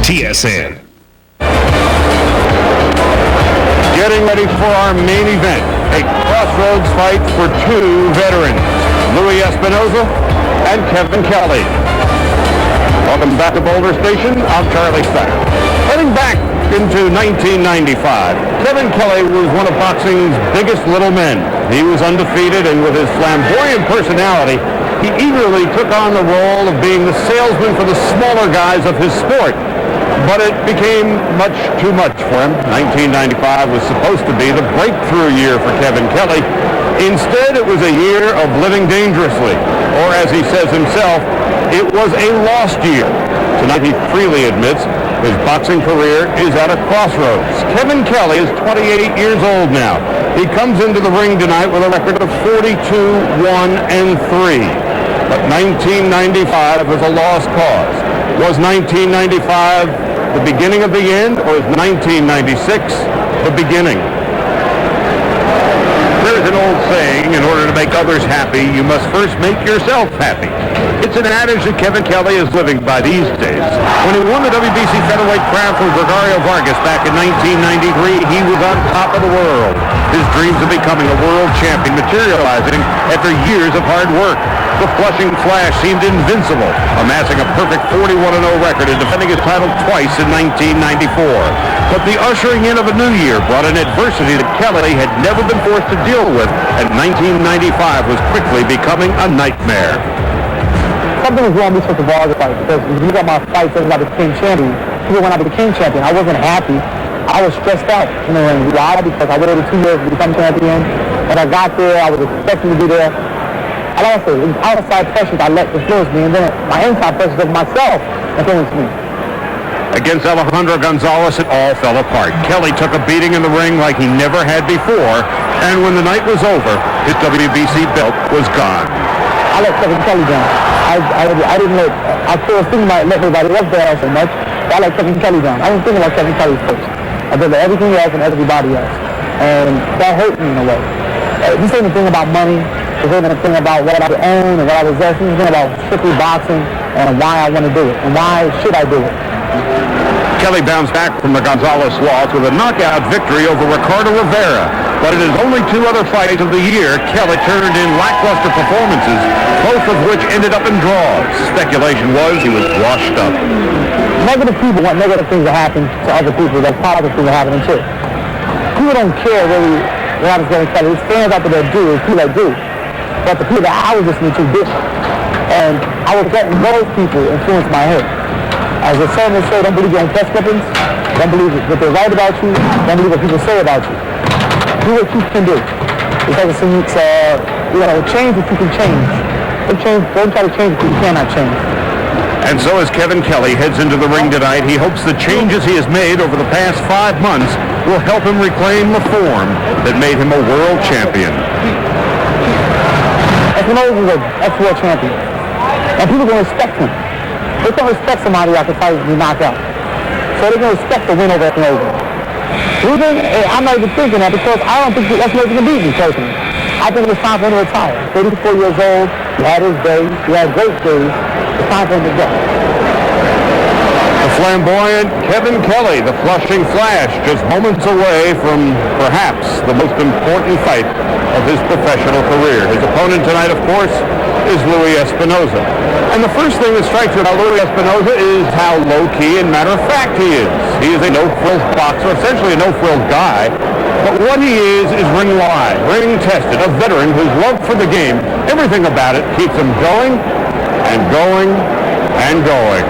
TSN. Getting ready for our main event, a crossroads fight for two veterans, Louie Espinoza and Kevin Kelley. Welcome back to Boulder Station. I'm Charlie Steiner. Heading back into 1995, Kevin Kelley was one of boxing's biggest little men. He was undefeated, and with his flamboyant personality, he eagerly took on the role of being the salesman for the smaller guys of his sport. But it became much too much for him. 1995 was supposed to be the breakthrough year for Kevin Kelley. Instead, it was a year of living dangerously, or as he says himself, it was a lost year. Tonight, he freely admits his boxing career is at a crossroads. Kevin Kelley is 28 years old now. He comes into the ring tonight with a record of 42-1-3. But 1995 was a lost cause. Was 1995 the beginning of the end, or is 1996 the beginning? There's an old saying, in order to make others happy, you must first make yourself happy. It's an adage that Kevin Kelley is living by these days. When he won the WBC featherweight crown from Gregorio Vargas back in 1993, he was on top of the world. His dreams of becoming a world champion materializing after years of hard work. The Flushing Flash seemed invincible, amassing a perfect 41-0 record and defending his title twice in 1994. But the ushering in of a new year brought an adversity that Kelley had never been forced to deal with, and 1995 was quickly becoming a nightmare. Something was wrong with the Vargas fight, because when you got my fights as I became champion, even when I became champion, I wasn't happy. I was stressed out in the ring. Why? Because I waited 2 years to become champion. When I got there, I was expecting to be there. And also, the outside pressures I let influence me, and then my inside pressures of myself influenced me. Against Alejandro Gonzalez, it all fell apart. Kelley took a beating in the ring like he never had before, and when the night was over, his WBC belt was gone. I let Kevin Kelley down. I didn't let, I was thinking about letting everybody else down so much, but I let Kevin Kelley down. I was thinking about Kevin Kelley first. I did everything else and everybody else, and that hurt me in a way. This ain't a thing about money. This ain't a thing about what I own and what I possess. This is a thing about strictly boxing and why I want to do it and why should I do it. Kelley bounced back from the Gonzalez loss with a knockout victory over Ricardo Rivera. But in his only 2 other fights of the year, Kelley turned in lackluster performances, both of which ended up in draws. Speculation was he was washed up. Negative people want negative things to happen to other people. That's positive things are happening too. People don't care really what happens to Kelley. His fans out there that do, it's people that do. But the people that I was listening to didn't. And I was letting those people influence my head. As the sermon say, don't believe your own press clippings. Don't believe what they write about you. Don't believe what people say about you. Do what you can do. Because it's change what you can change. Don't try to change what you cannot change. And so as Kevin Kelley heads into the ring tonight, he hopes the changes he has made over the past 5 months will help him reclaim the form that made him a world champion. Espinoza is an ex-world champion. And people are going to respect him. They can't respect somebody after fighting and be knocked out. So they're going to respect the win over Espinoza. I'm not even thinking that because I don't think Espinoza can beat me personally. I think it's time for him to retire. 34 years old, he had his days, he had great days. It's time for him to go. The flamboyant Kevin Kelley, the Flushing Flash, just moments away from perhaps the most important fight of his professional career. His opponent tonight, of course, is Louie Espinoza. And the first thing that strikes you about Louie Espinoza is how low-key and matter-of-fact he is. He is a no-frills boxer, essentially a no-frills guy. But what he is ring-wide, ring-tested, a veteran whose love for the game, everything about it keeps him going and going and going.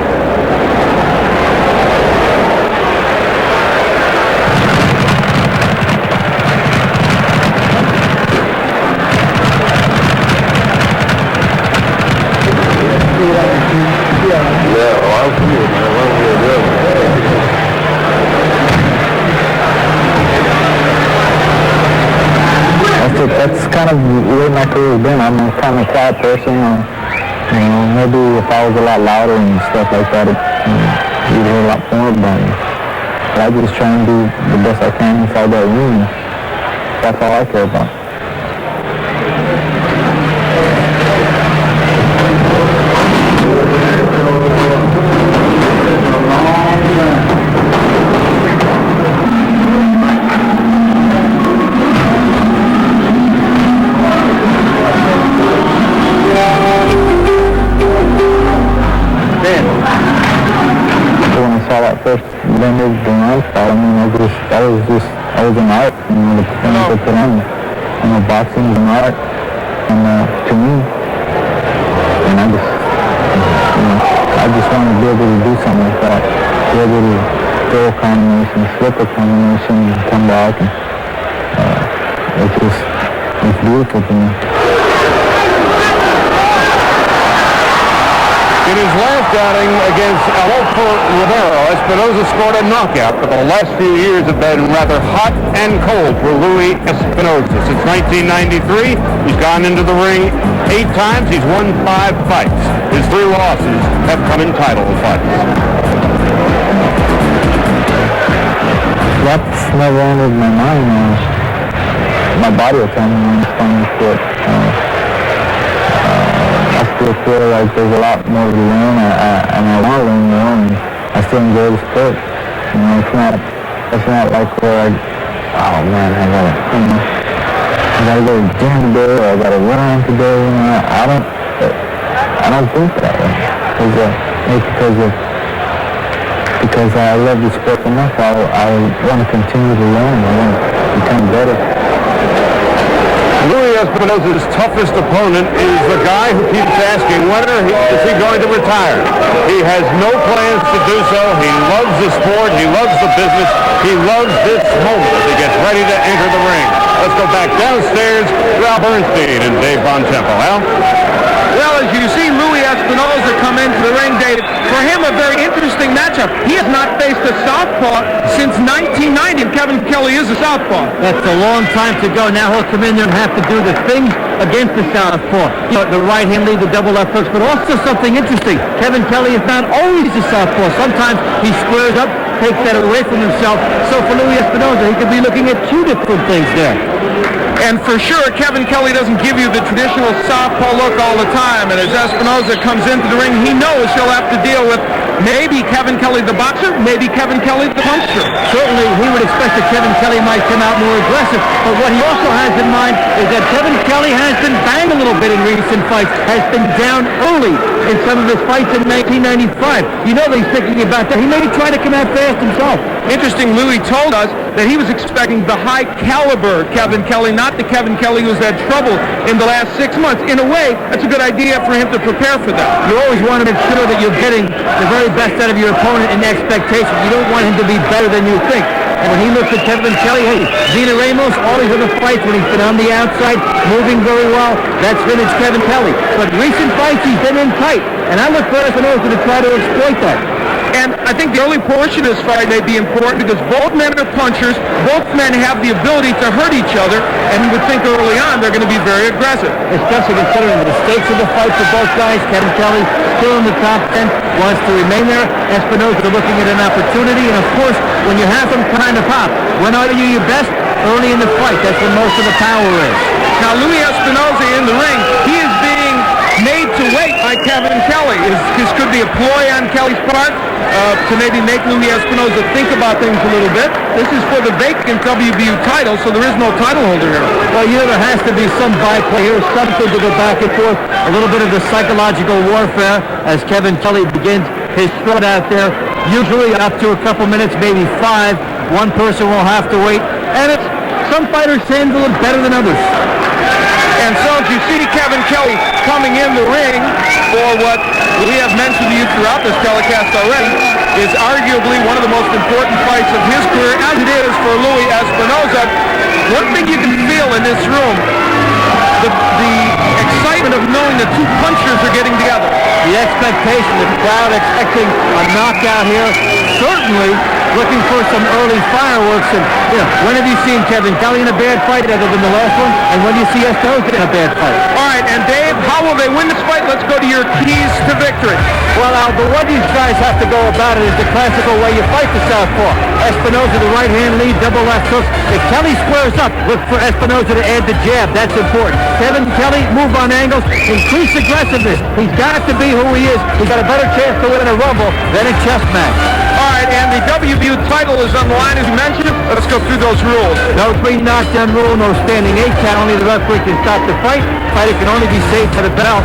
That's kind of the way my career has been. I'm a kind of quiet person. Maybe if I was a lot louder and stuff like that, you'd hear a lot more about me. But I just try and do the best I can inside that room. That's all I care about. saw that first vendor denial fight, I mean, I was an art, you know, the performance they put on me. You know, boxing is an art, and to me, and I just want to be able to do something like that, be able to throw a combination, slip a combination, and come back, and it's beautiful to me. In his last outing against Adolfo Rivero, Espinoza scored a knockout, but the last few years have been rather hot and cold for Louie Espinoza. Since 1993, he's gone into the ring 8 times. He's won 5 fights. His 3 losses have come in title fights. That's never entered my mind. My body will tell me when it's fun to quit. I still feel like there's a lot more to learn, and I want to learn more, and I still enjoy the sport. You know, it's not like where oh man, I gotta go to the gym today, or I gotta run today. You know, I don't think that way. Because I love the sport enough. I want to continue to learn. I want to become better. Louie Espinoza's toughest opponent is the guy who keeps asking, when is he going to retire? He has no plans to do so. He loves the sport. He loves the business. He loves this moment as he gets ready to enter the ring. Let's go back downstairs to Al Bernstein and Dave Von Temple. Al? Well, as you see Louie Espinoza come into the ring, Dave, for him a very interesting matchup. He has not faced a southpaw since 1990, and Kevin Kelley is a southpaw. That's a long time to go. Now he'll come in there and have to do the things against the southpaw. You know, the right hand lead, the double left hooks, but also something interesting. Kevin Kelley is not always a southpaw. Sometimes he squares up, takes that away from himself. So for Louie Espinoza, he could be looking at 2 different things there. And for sure, Kevin Kelley doesn't give you the traditional southpaw look all the time. And as Espinoza comes into the ring, he knows he'll have to deal with maybe Kevin Kelley the boxer, maybe Kevin Kelley the puncher. Certainly, he would expect that Kevin Kelley might come out more aggressive. But what he also has in mind is that Kevin Kelley has been banged a little bit in recent fights, has been down early in some of his fights in 1995. You know that he's thinking about that. He may try to come out fast himself. Interesting, Louie told us that he was expecting the high-caliber Kevin Kelley, not the Kevin Kelley who's had trouble in the last 6 months. In a way, that's a good idea for him to prepare for that. You always want to make sure that you're getting the very best out of your opponent in expectation. You don't want him to be better than you think. And when he looks at Kevin Kelley, hey, Zina Ramos, all these other fights when he's been on the outside, moving very well, that's vintage Kevin Kelley. But recent fights, he's been in tight. And I look for Espinoza to try to exploit that. And I think the early portion of this fight may be important because both men are punchers. Both men have the ability to hurt each other, and you would think early on they're going to be very aggressive. Especially considering the stakes of the fight for both guys. Kevin Kelley still in the top 10, wants to remain there. Espinoza looking at an opportunity, and of course, when you have some kind of pop, when are you your best? Early in the fight. That's when most of the power is. Now, Louie Espinoza in the ring, he is being made to wait by Kevin Kelley. This could be a ploy on Kelley's part to maybe make Louie Espinoza think about things a little bit. This is for the vacant WBU title, so there is no title holder here. Well, you know, there has to be some byplay here, something to go back and forth, a little bit of the psychological warfare as Kevin Kelley begins his strut out there. Usually up to a couple minutes, maybe 5. One person will have to wait, and some fighters handle it better than others. And so as you see Kevin Kelley coming in the ring for what we have mentioned to you throughout this telecast already is arguably one of the most important fights of his career, as it is for Louie Espinoza. One thing you can feel in this room, the excitement of knowing the 2 punchers are getting together. The expectation, the crowd expecting a knockout here, certainly looking for some early fireworks. And you know, when have you seen Kevin Kelley in a bad fight other than the last one? And when do you see Espinoza in a bad fight? All right, and Dave, how will they win this fight? Let's go to your keys to victory. Well, the way these guys have to go about it is the classical way you fight the southpaw. Espinoza, the right hand lead, double left hook. If Kelley squares up, look for Espinoza to add the jab. That's important. Kevin Kelley, move on angles, increase aggressiveness. He's got to be who he is. He's got a better chance to win in a rumble than a chess match. All right, and the WBU title is on the line, as you mentioned. Let's go through those rules. No 3 knockdown rule, no standing 8 count. Only the referee can stop the fight. Fighter can only be saved by the bell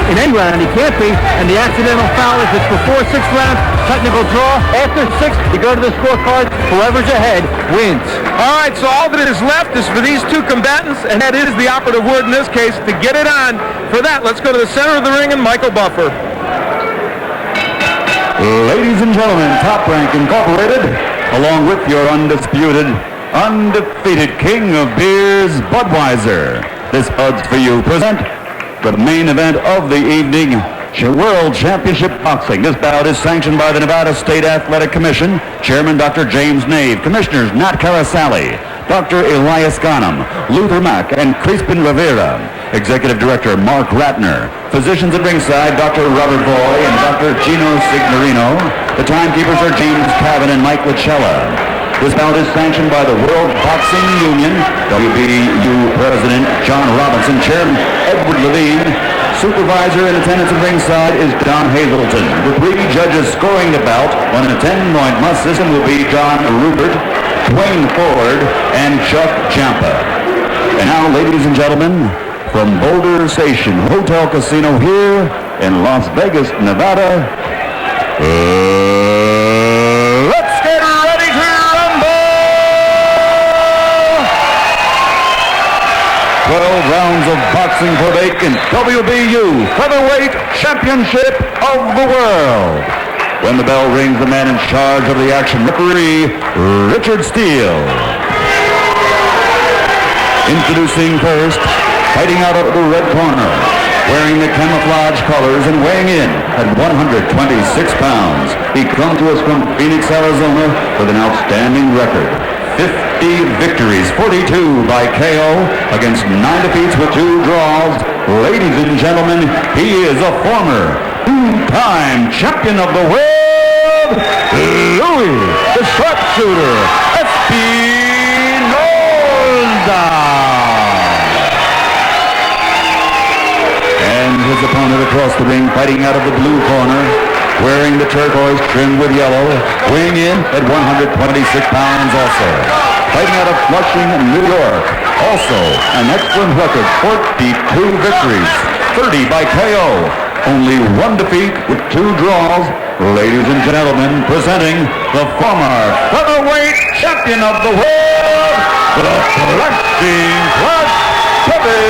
in any round. He can't be. And the accidental foul, if it's before 6 rounds, technical draw. After 6, you go to the scorecard. Whoever's ahead wins. All right, so all that is left is for these two combatants, and that is the operative word in this case, to get it on. For that, let's go to the center of the ring and Michael Buffer. Ladies and gentlemen, Top Rank Incorporated, along with your undisputed, undefeated king of beers, Budweiser. This Buds for You present the main event of the evening, World Championship Boxing. This bout is sanctioned by the Nevada State Athletic Commission, Chairman Dr. James Nave, Commissioners Nat Carasali, Dr. Elias Ghanem, Luther Mack, and Crispin Rivera. Executive Director Mark Ratner. Physicians at ringside, Dr. Robert Boy and Dr. Gino Signorino. The timekeepers are James Cavan and Mike Lachella. This bout is sanctioned by the World Boxing Union, WBU President John Robinson, Chairman Edward Levine. Supervisor in attendance at ringside is Don Hazelton. The 3 judges scoring the bout on a 10-point must system will be John Rupert, Dwayne Ford, and Chuck Champa. And now, ladies and gentlemen, from Boulder Station Hotel Casino here in Las Vegas, Nevada, let's get ready to rumble! 12 rounds of boxing for vacant WBU Featherweight Championship of the World. When the bell rings, the man in charge of the action, referee Richard Steele. Introducing first, fighting out of the red corner, wearing the camouflage colors and weighing in at 126 pounds. He comes to us from Phoenix, Arizona with an outstanding record. 50 victories, 42 by KO against 9 defeats with 2 draws. Ladies and gentlemen, he is a former 2-time champion of the world, Louie, the sharpshooter, Espinoza. And his opponent across the ring, fighting out of the blue corner, wearing the turquoise trimmed with yellow, weighing in at 126 pounds also. Fighting out of Flushing, New York, also an excellent record, 42 victories, 30 by KO, only 1 defeat with 2 draws. Ladies and gentlemen, presenting the former featherweight champion of the world, the Collecting Plus, Kevin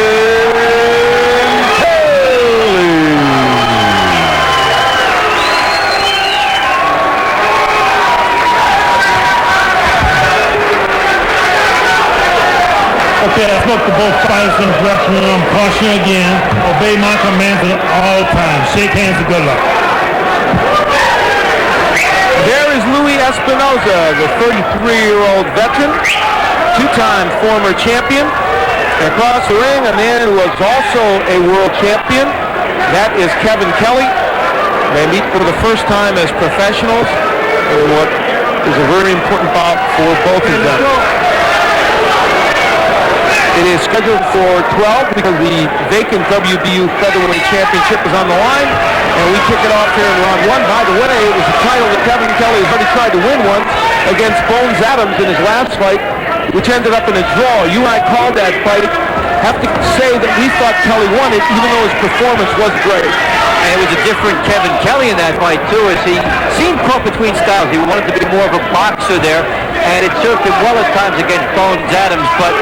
Kelley. Okay, I spoke to both fighters in the dressing room. Caution again. Obey my commands at all times. Shake hands and good luck. There is Louie Espinoza, the 33-year-old veteran, 2-time former champion. And across the ring, a man who was also a world champion. That is Kevin Kelley. They meet for the first time as professionals in what is a very important bout for both of them. It is scheduled for 12 because the vacant WBU Featherweight Championship is on the line, and we kick it off here in round 1. By the way, it was a title that Kevin Kelley has already tried to win once against Bones Adams in his last fight, which ended up in a draw. You and I called that fight. Have to say that we thought Kelley won it, even though his performance was great. And it was a different Kevin Kelley in that fight, too, as he seemed caught between styles. He wanted to be more of a boxer there, and it served him well at times against Bones Adams, but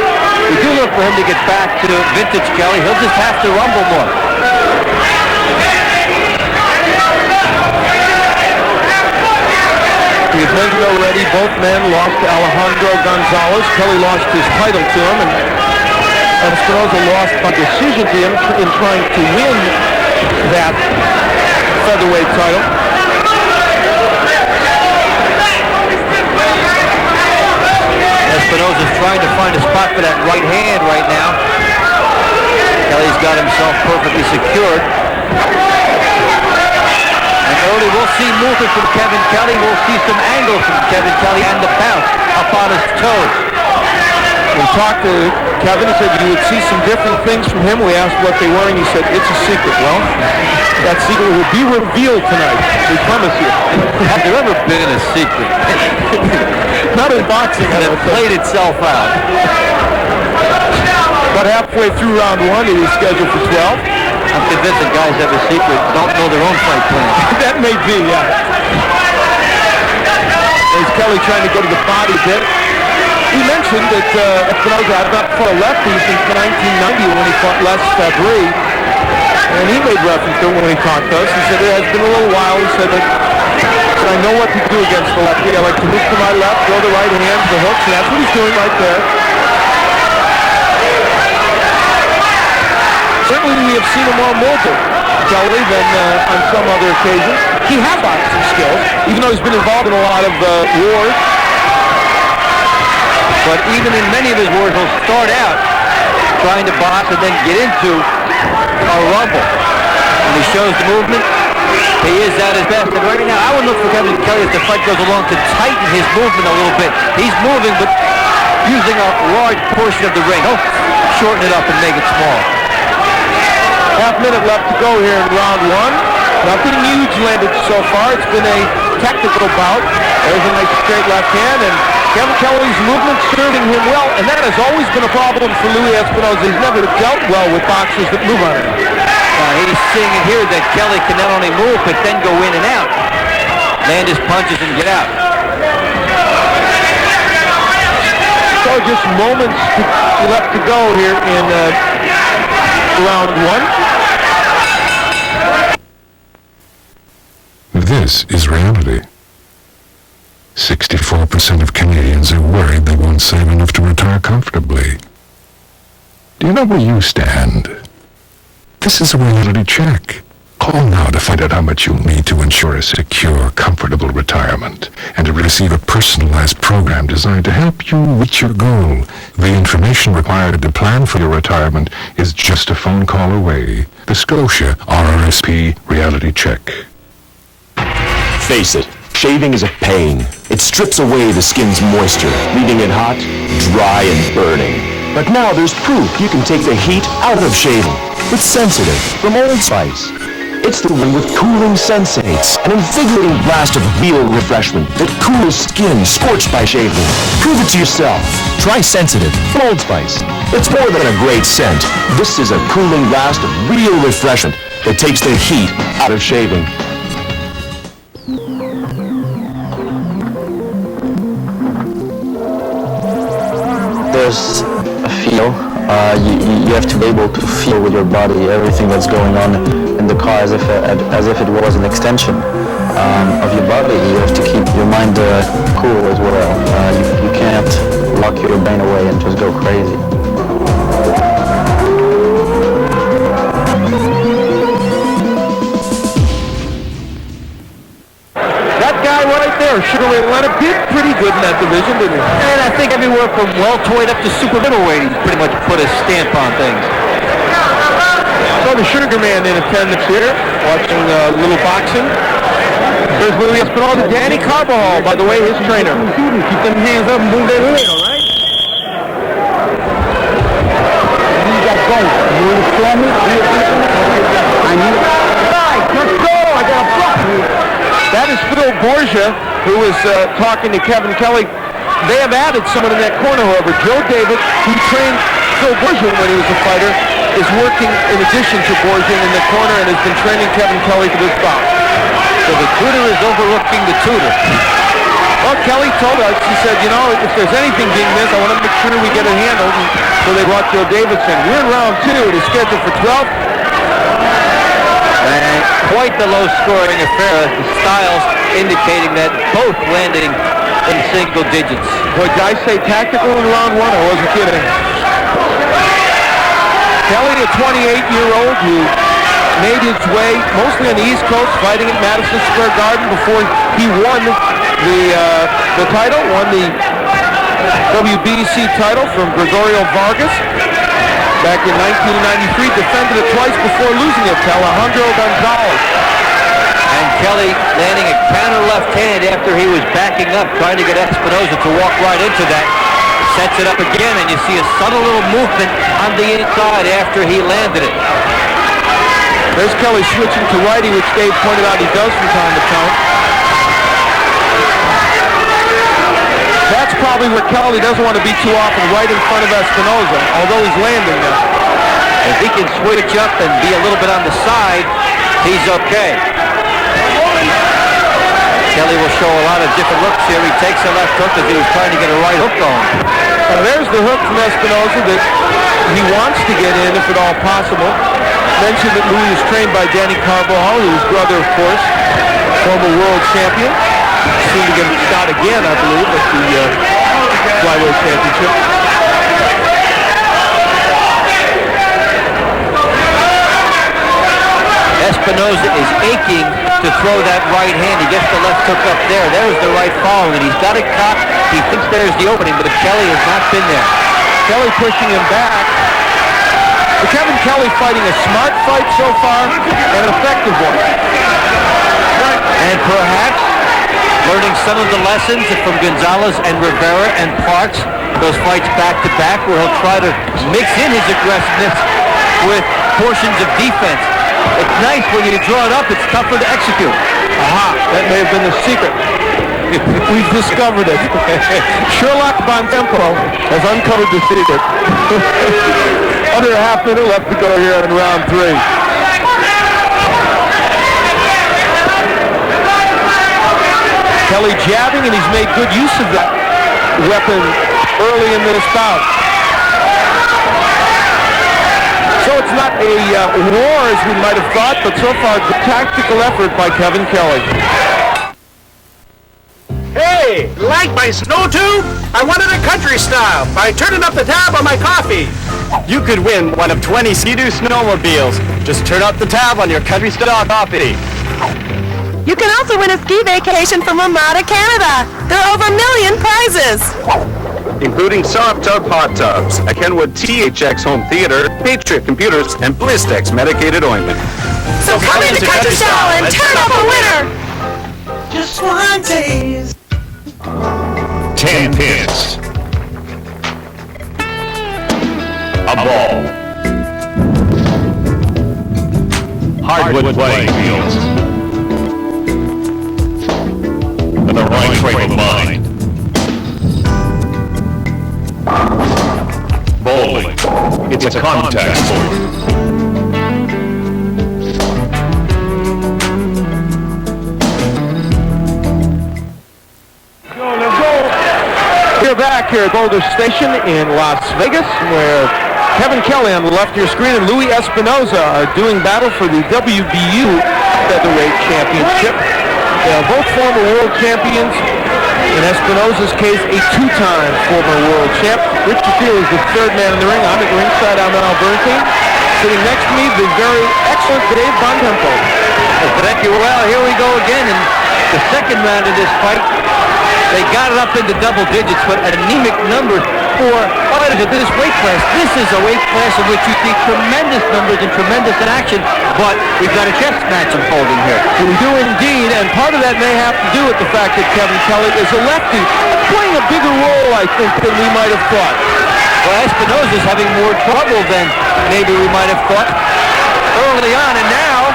we do look for him to get back to vintage Kelley. He'll just have to rumble more. We've mentioned already, both men lost to Alejandro Gonzalez. Kelley lost his title to him, and Espinoza lost by decision to him in trying to win that featherweight title. Espinoza's trying to find a spot for that right hand right now. Kelley's got himself perfectly secured. And early we'll see movement from Kevin Kelley. We'll see some angles from Kevin Kelley and the bounce up on his toes. We talked to Kevin. He said you would see some different things from him. We asked what they were, and he said, it's a secret. Well, that secret will be revealed tonight. We promise you. Has there ever been a secret? Not in boxing. That played itself out. But halfway through round one, it is scheduled for 12. I'm convinced that guys have a secret, don't know their own fight plan. That may be, yeah. There's Kelley trying to go to the body a bit. He mentioned that Espinoza had not fought a lefty since 1990 when he fought Les Fabry. And he made reference to it when he talked to us. He said it has been a little while. He said that I know what to do against the lefty. I like to move to my left, throw the right hand, the hooks, and that's what he's doing right there. Certainly we have seen him more mobile, Kelley, than on some other occasions. He has boxing skills, even though he's been involved in a lot of wars. But even in many of his wars, he'll start out trying to box and then get into a rumble. When he shows the movement, he is at his best. And right now, I would look for Kevin Kelley as the fight goes along to tighten his movement a little bit. He's moving, but using a large portion of the ring. He'll shorten it up and make it small. Half minute left to go here in round one. Nothing huge landed so far. It's been a technical bout. There's a nice straight left hand, and Kevin Kelley's movement serving him well, and that has always been a problem for Louie Espinoza. He's never dealt well with boxers that move on him. He's seeing it here that Kelley can not only move, but then go in and out. Land his punches and get out. So just moments left to go here in round one. This is reality. 64% of Canadians are worried they won't save enough to retire comfortably. Do you know where you stand? This is a reality check. Call now to find out how much you'll need to ensure a secure, comfortable retirement and to receive a personalized program designed to help you reach your goal. The information required to plan for your retirement is just a phone call away. The Scotia RRSP Reality Check. Face it, shaving is a pain. It strips away the skin's moisture, leaving it hot, dry, and burning. But now there's proof you can take the heat out of shaving with Sensitive from Old Spice. It's the one with cooling sensates, an invigorating blast of real refreshment that cools skin scorched by shaving. Prove it to yourself. Try Sensitive from Old Spice. It's more than a great scent. This is a cooling blast of real refreshment that takes the heat out of shaving. There's a feel. You have to be able to feel with your body everything that's going on in the car as if it was an extension of your body. You have to keep your mind cool as well. You can't lock your brain away and just go crazy. Sugar Ray Leonard did pretty good in that division, didn't he? And I think everywhere from welterweight up to super middleweight, he's pretty much put a stamp on things. So the Sugar Man in attendance here, watching little boxing. There's Louie Espinoza, Danny Carbajal, by the way, his trainer. Keep them hands up and move their weight, all right? You got both. You want to stand me? I need it. Let's go! I got a block. That is Phil Borgia, who is talking to Kevin Kelley. They have added someone in that corner, however. Joe David, who trained Phil Borgia when he was a fighter, is working in addition to Borgia in the corner and has been training Kevin Kelley for this bout. So the tutor is overlooking the tutor. Well, Kelley told us, he said, you know, if there's anything being missed, I want to make sure we get it handled. And so they brought Joe Davidson. We're in round two. It is scheduled for 12. And quite the low-scoring affair. The styles indicating that both landing in single digits. Boy, did I say tactical in round one? I wasn't kidding. Kelley, a 28-year-old who made his way mostly on the East Coast, fighting at Madison Square Garden before he won the title, won the WBC title from Gregorio Vargas. Back in 1993, defended it twice before losing it to Alejandro Gonzalez. And Kelley landing a counter left hand after he was backing up, trying to get Espinoza to walk right into that. Sets it up again, and you see a subtle little movement on the inside after he landed it. There's Kelley switching to righty, which Dave pointed out he does from time to time. That's probably where Kelley doesn't want to be too often, right in front of Espinoza, although he's landing there. If he can switch up and be a little bit on the side, he's okay. Kelley will show a lot of different looks here. He takes a left hook as he was trying to get a right hook going. There's the hook from Espinoza that he wants to get in if at all possible. Mentioned that Louie is trained by Danny Carbajal, whose brother, of course, former world champion. Seemed to get a shot again, I believe, at the flyweight championship. Espinoza is aching to throw that right hand. He gets the left hook up there. There's the right following, and he's got it cocked. He thinks there's the opening, but Kelley has not been there. Kelley pushing him back. But Kevin Kelley fighting a smart fight so far and an effective one. And perhaps learning some of the lessons from Gonzalez and Rivera and Parks, those fights back-to-back, where he'll try to mix in his aggressiveness with portions of defense. It's nice when you draw it up, it's tougher to execute. Aha, that may have been the secret. We've discovered it. Sherlock Von Tempo has uncovered the secret. Under a half minute left to go here in round 3. Kelley jabbing, and he's made good use of that weapon early in this bout. So it's not a war as we might have thought, but so far it's a tactical effort by Kevin Kelley. Hey, like my snow tube? I wanted a country style by turning up the tab on my coffee. You could win one of 20 Sea-Doo snowmobiles. Just turn up the tab on your country style coffee. You can also win a ski vacation from Ramada, Canada. There are over 1 million prizes. Including soft tub hot tubs, a Kenwood THX home theater, Patriot computers, and Blistex medicated ointment. So come into Country Style and turn up a winner! Just one taste. 10 pins. A ball. Hardwood playing fields. The right frame of mind. Bowling. It's a contact sport. We're back here at Boulder Station in Las Vegas, where Kevin Kelley on the left of your screen and Louie Espinoza are doing battle for the WBU Featherweight Championship. They are both former world champions. In Espinoza's case, a 2-time former world champ. Richard Field is the third man in the ring. I'm at ringside. I'm Al Bernstein. Sitting next to me, the very excellent Dave Von Tempo. Thank you. Well, here we go again in the second round of this fight. They got it up into double digits, but anemic numbers for fighters of this weight class. This is a weight class in which you see tremendous numbers and tremendous action, but we've got a chess match unfolding here. We do indeed, and part of that may have to do with the fact that Kevin Kelley is a lefty, playing a bigger role, I think, than we might have thought. Well, Espinoza's having more trouble than maybe we might have thought early on, and now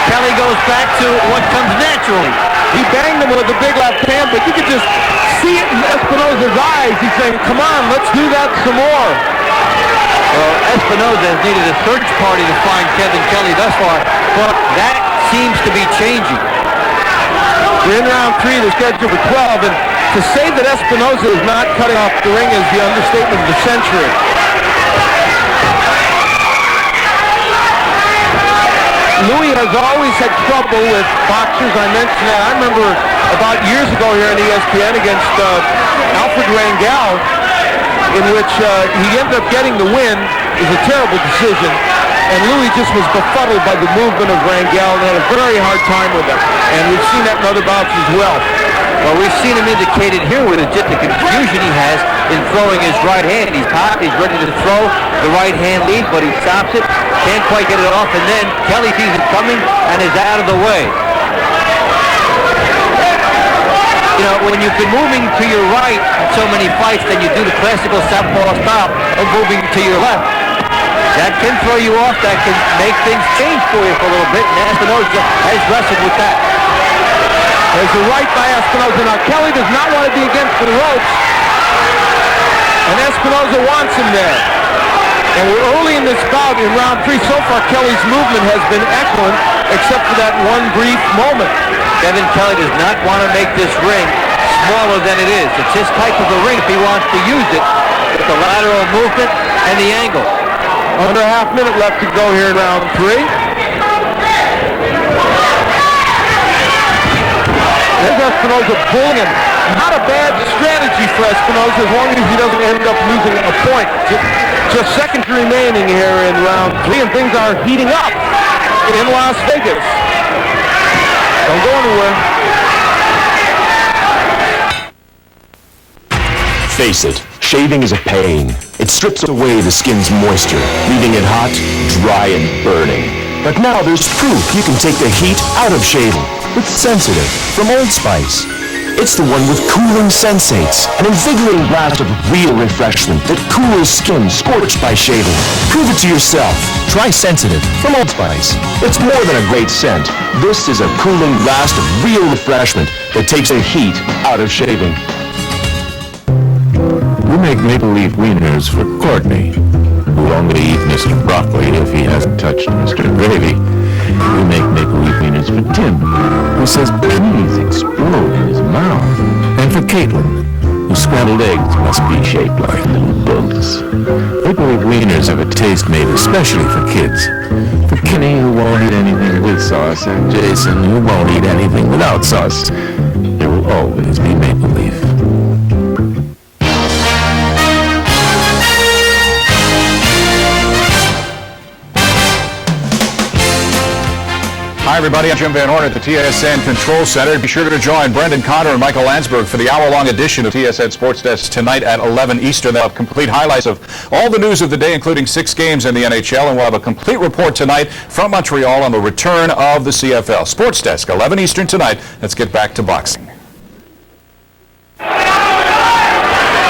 Kelley goes back to what comes naturally. He banged him with a big left hand, but you could just see it in Espinoza's eyes. He's saying, come on, let's do that some more. Well, Espinoza has needed a search party to find Kevin Kelley thus far, but that seems to be changing. We're in round 3, the schedule for 12, and to say that Espinoza is not cutting off the ring is the understatement of the century. Louie has always had trouble with boxers. I mentioned that. I remember about years ago here on ESPN against Alfred Rangel, in which he ended up getting the win. It was a terrible decision. And Louie just was befuddled by the movement of Rangel and had a very hard time with him. And we've seen that in other bouts as well. Well, we've seen him indicated here with just the confusion he has in throwing his right hand. He's hot, he's ready to throw. The right hand lead, but he stops it. Can't quite get it off, and then Kelley sees it coming and is out of the way. You know, when you've been moving to your right in so many fights, then you do the classical southpaw style of moving to your left. That can throw you off. That can make things change for you for a little bit. And Espinoza has wrestled with that. There's a right by Espinoza. Now, Kelley does not want to be against the ropes. And Espinoza wants him there. And we're early in this bout in round 3. So far, Kelley's movement has been excellent, except for that one brief moment. Kevin Kelley does not want to make this ring smaller than it is. It's his type of a ring if he wants to use it with the lateral movement and the angle. Under a half minute left to go here in round 3. There's Espinoza pulling him. Not a bad strategy for Espinoza as long as he doesn't end up losing a point. Just seconds remaining here in round 3, and things are heating up in Las Vegas. Don't go anywhere. Face it, shaving is a pain. It strips away the skin's moisture, leaving it hot, dry, and burning. But now there's proof you can take the heat out of shaving with Sensitive from Old Spice. It's the one with cooling sensates, an invigorating blast of real refreshment that cools skin scorched by shaving. Prove it to yourself. Try Sensitive from Old Spice. It's more than a great scent. This is a cooling blast of real refreshment that takes the heat out of shaving. We make maple leaf wieners for Courtney, who'll only eat Mr. Broccoli if he hasn't touched Mr. Gravy. We make maple leaf wieners for Tim, who says peas explode in his mouth. And for Caitlin, whose scrambled eggs must be shaped like little bugs. Maple leaf wieners have a taste made especially for kids. For Kenny, who won't eat anything with sauce, and Jason, who won't eat anything without sauce, there will always be maple leaf. Hi, everybody. I'm Jim Van Horn at the TSN Control Center. Be sure to join Brendan Conner and Michael Landsberg for the hour-long edition of TSN Sports Desk tonight at 11 Eastern. They'll have complete highlights of all the news of the day, including 6 games in the NHL, and we'll have a complete report tonight from Montreal on the return of the CFL. Sports Desk, 11 Eastern tonight. Let's get back to boxing.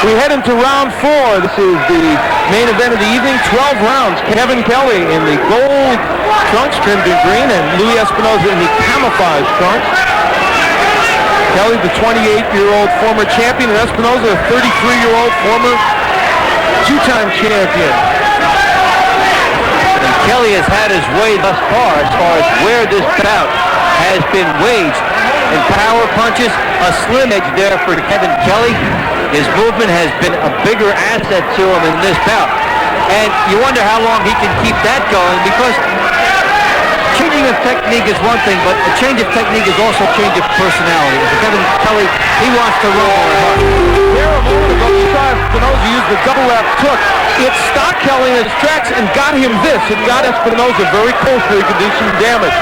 We head into round 4. This is the main event of the evening. 12 rounds. Kevin Kelley in the gold trunks trimmed in green, and Louie Espinoza in the camouflage trunks. Kelley, the 28-year-old former champion, and Espinoza, a 33-year-old former two-time champion. And Kelley has had his way thus far as where this bout has been waged. And power punches, a slim edge there for Kevin Kelley. His movement has been a bigger asset to him in this bout. And you wonder how long he can keep that going, because changing of technique is one thing, but a change of technique is also a change of personality. For Kevin Kelley, he wants to roll hard. There a moment ago, you saw Espinoza use the double left hook. It stopped Kelley in his tracks and got him this. It got Espinoza very close so he could do some damage.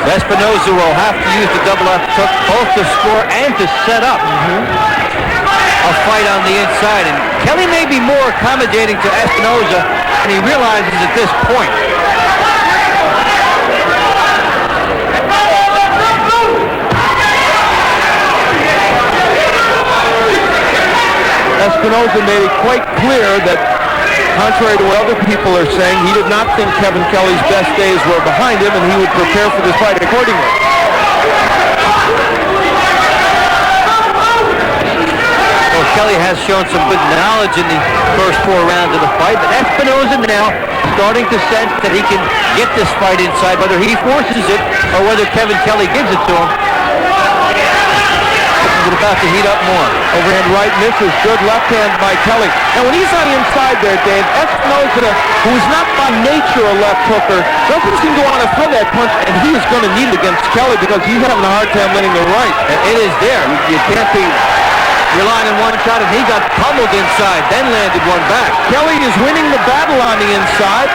Espinoza will have to use the double left hook both to score and to set up a fight on the inside. And Kelley may be more accommodating to Espinoza than he realizes at this point. Espinoza made it quite clear that, contrary to what other people are saying, he did not think Kevin Kelley's best days were behind him, and he would prepare for this fight accordingly. Well, Kelley has shown some good knowledge in the first 4 rounds of the fight, but Espinoza now starting to sense that he can get this fight inside, whether he forces it or whether Kevin Kelley gives it to him. It's about to heat up more. Overhand right misses. Good left hand by Kelley. Now when he's on the inside there, Dave, Espinoza, who is not by nature a left hooker, doesn't seem to want to throw that punch, and he is going to need it against Kelley because he's having a hard time landing the right. And it is there. You can't be relying on one shot, and he got pummeled inside, then landed one back. Kelley is winning the battle on the inside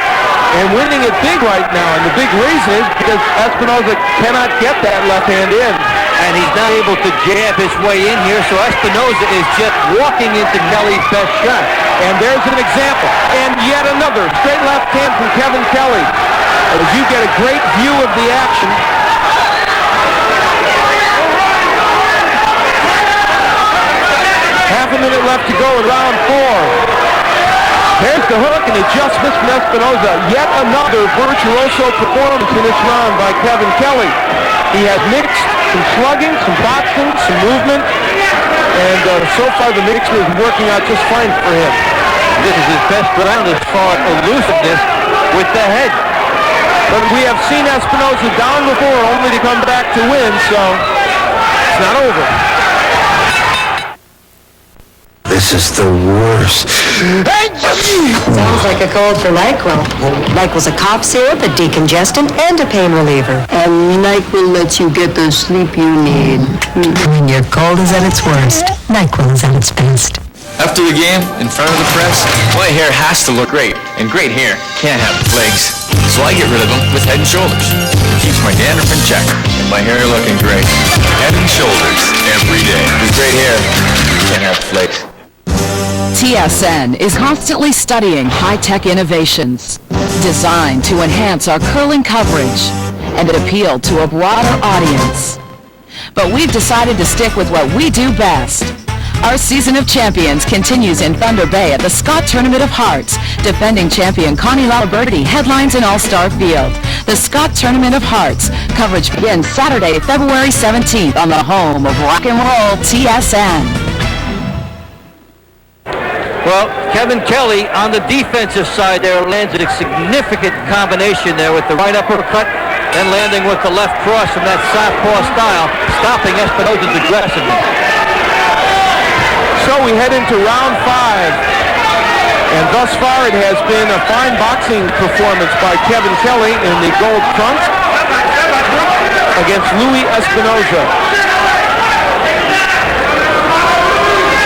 and winning it big right now, and the big reason is because Espinoza cannot get that left hand in. And he's not able to jab his way in here, so Espinoza is just walking into Kelley's best shot. And there's an example. And yet another straight left hand from Kevin Kelley. As you get a great view of the action. Half a minute left to go in round 4. There's the hook, and it just missed from Espinoza. Yet another virtuoso performance in this round by Kevin Kelley. He has mixed some slugging, some boxing, some movement, and so far the mixture is working out just fine for him. This is his best round as far as elusiveness with the head. But we have seen Espinoza down before only to come back to win, so it's not over. This is the worst. Sounds like a cold for NyQuil. NyQuil's a cough syrup, a decongestant, and a pain reliever. And NyQuil lets you get the sleep you need. When your cold is at its worst, NyQuil is at its best. After the game, in front of the press, my hair has to look great. And great hair can't have flakes. So I get rid of them with Head & Shoulders. It keeps my dandruff in check and my hair looking great. Head & Shoulders every day. With great hair, can't have flakes. TSN is constantly studying high-tech innovations designed to enhance our curling coverage and appeal to a broader audience. But we've decided to stick with what we do best. Our season of champions continues in Thunder Bay at the Scott Tournament of Hearts. Defending champion Connie Laliberti headlines in All-Star Field. The Scott Tournament of Hearts coverage begins Saturday, February 17th on the home of rock and roll, TSN. Well, Kevin Kelley on the defensive side there lands a significant combination there with the right uppercut, then landing with the left cross from that southpaw style, stopping Espinoza's aggressiveness. So we head into round 5, and thus far it has been a fine boxing performance by Kevin Kelley in the gold trunks against Louie Espinoza.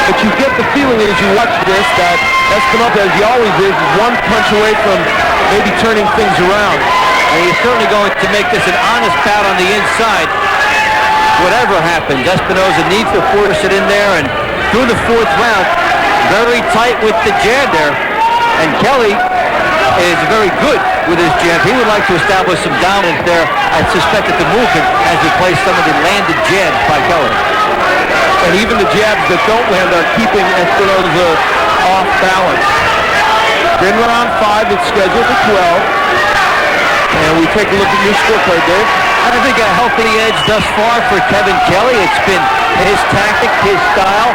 But you get the feeling as you watch this that Espinoza, as he always is one punch away from maybe turning things around. And he's certainly going to make this an honest bout on the inside. Whatever happens, Espinoza needs to force it in there, and through the 4th round, very tight with the jab there. And Kelley is very good with his jab. He would like to establish some dominance there. I suspect that the movement has replaced some of the landed jabs by Kelley. And even the jabs that don't land are keeping Espinoza off balance. In round 5, it's scheduled for 12. And we take a look at your scorecard, Dave. I think a healthy edge thus far for Kevin Kelley. It's been his tactic, his style,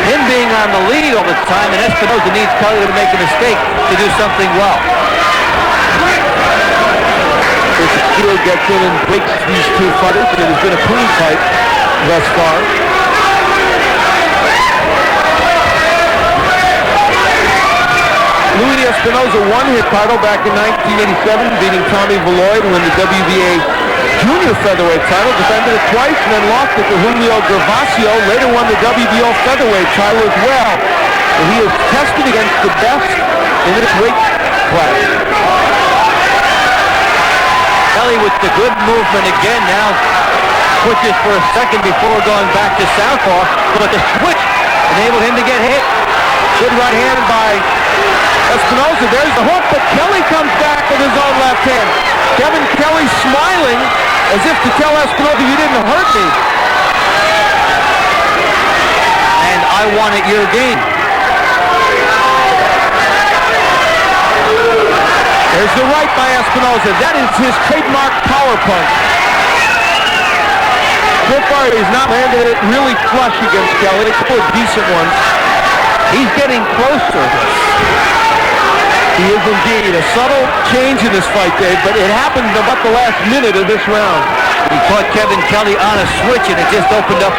him being on the lead all the time, and Espinoza needs Kelley to make a mistake to do something well. If Steele gets in and breaks these two fighters, it has been a clean fight thus far. Louie Espinoza won his title back in 1987, beating Tommy Valois to win the WBA junior featherweight title, defended it twice, and then lost it to Julio Gervasio, later won the WBO featherweight title as well. And he is tested against the best in this weight class. Kelley with the good movement again now. Switches for a second before going back to southpaw, but the switch enabled him to get hit. Good right hand by Espinoza. There's the hook, but Kelley comes back with his own left hand. Kevin Kelley smiling as if to tell Espinoza, you didn't hurt me. And I want it your game. There's the right by Espinoza. That is his trademark power punch. So far, he's not landed it really flush against Kelley. A couple of decent ones. He's getting closer. He is indeed. A subtle change in this fight, Dave, but it happened about the last minute of this round. He caught Kevin Kelley on a switch, and it just opened up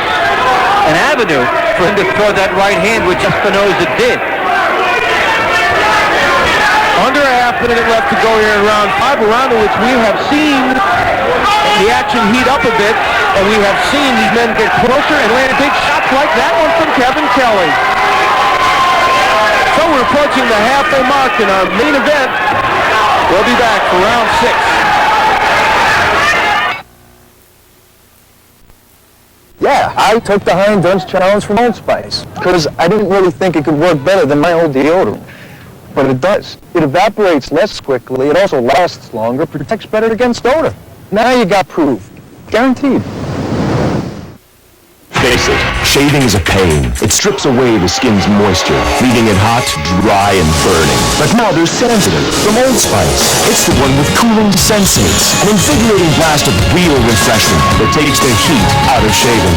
an avenue for him to throw that right hand, which Espinoza did. Under a half minute left to go here in round 5, a round in which we have seen the action heat up a bit, and we have seen these men get closer and land big shots like that one from Kevin Kelley. So we're approaching the halfway mark in our main event. We'll be back for round 6. Yeah, I took the High Endurance Challenge from Old Spice because I didn't really think it could work better than my old deodorant. But it does. It evaporates less quickly, it also lasts longer, protects better against odor. Now you got proof. Guaranteed. face it, shaving is a pain. It strips away the skin's moisture, leaving it hot, dry, and burning. But now there's Sensitive from Old Spice. It's the one with cooling sensates, an invigorating blast of real refreshment that takes the heat out of shaving.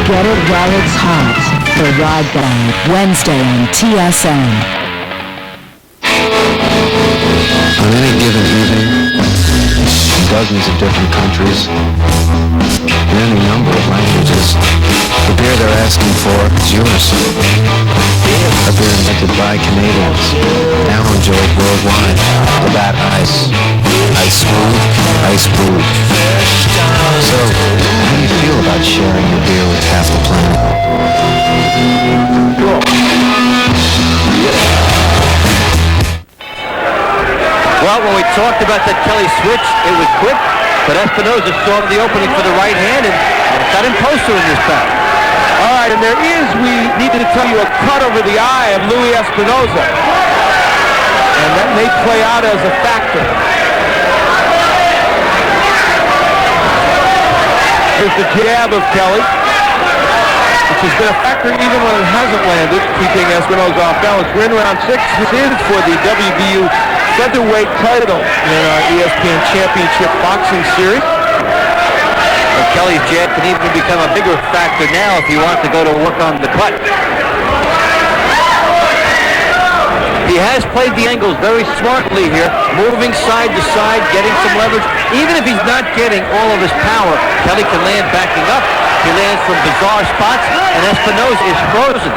Get it while it's hot. The Ride Guide, Wednesday on TSN. On any given evening, in dozens of different countries, in any number of languages, the beer they're asking for is yours. A beer invented by Canadians, now enjoyed worldwide. Labatt Ice. Ice smooth, ice brewed. So, how do you feel about sharing your beer with half the planet? Well, when we talked about that Kelley switch, it was quick, but Espinoza saw the opening for the right hand and got him posted in this bout. All right, and there is, we needed to tell you, a cut over the eye of Louie Espinoza. And that may play out as a factor. Here's the jab of Kelley, which has been a factor even when it hasn't landed, keeping Espinoza off balance. We're in round 6. This is for the WBU featherweight title in our ESPN Championship Boxing Series. And Kelley's jab can even become a bigger factor now if you want to go to work on the cut. He has played the angles very smartly here, moving side to side, getting some leverage. Even if he's not getting all of his power, Kelley can land backing up. He lands from bizarre spots, and Espinoza is frozen.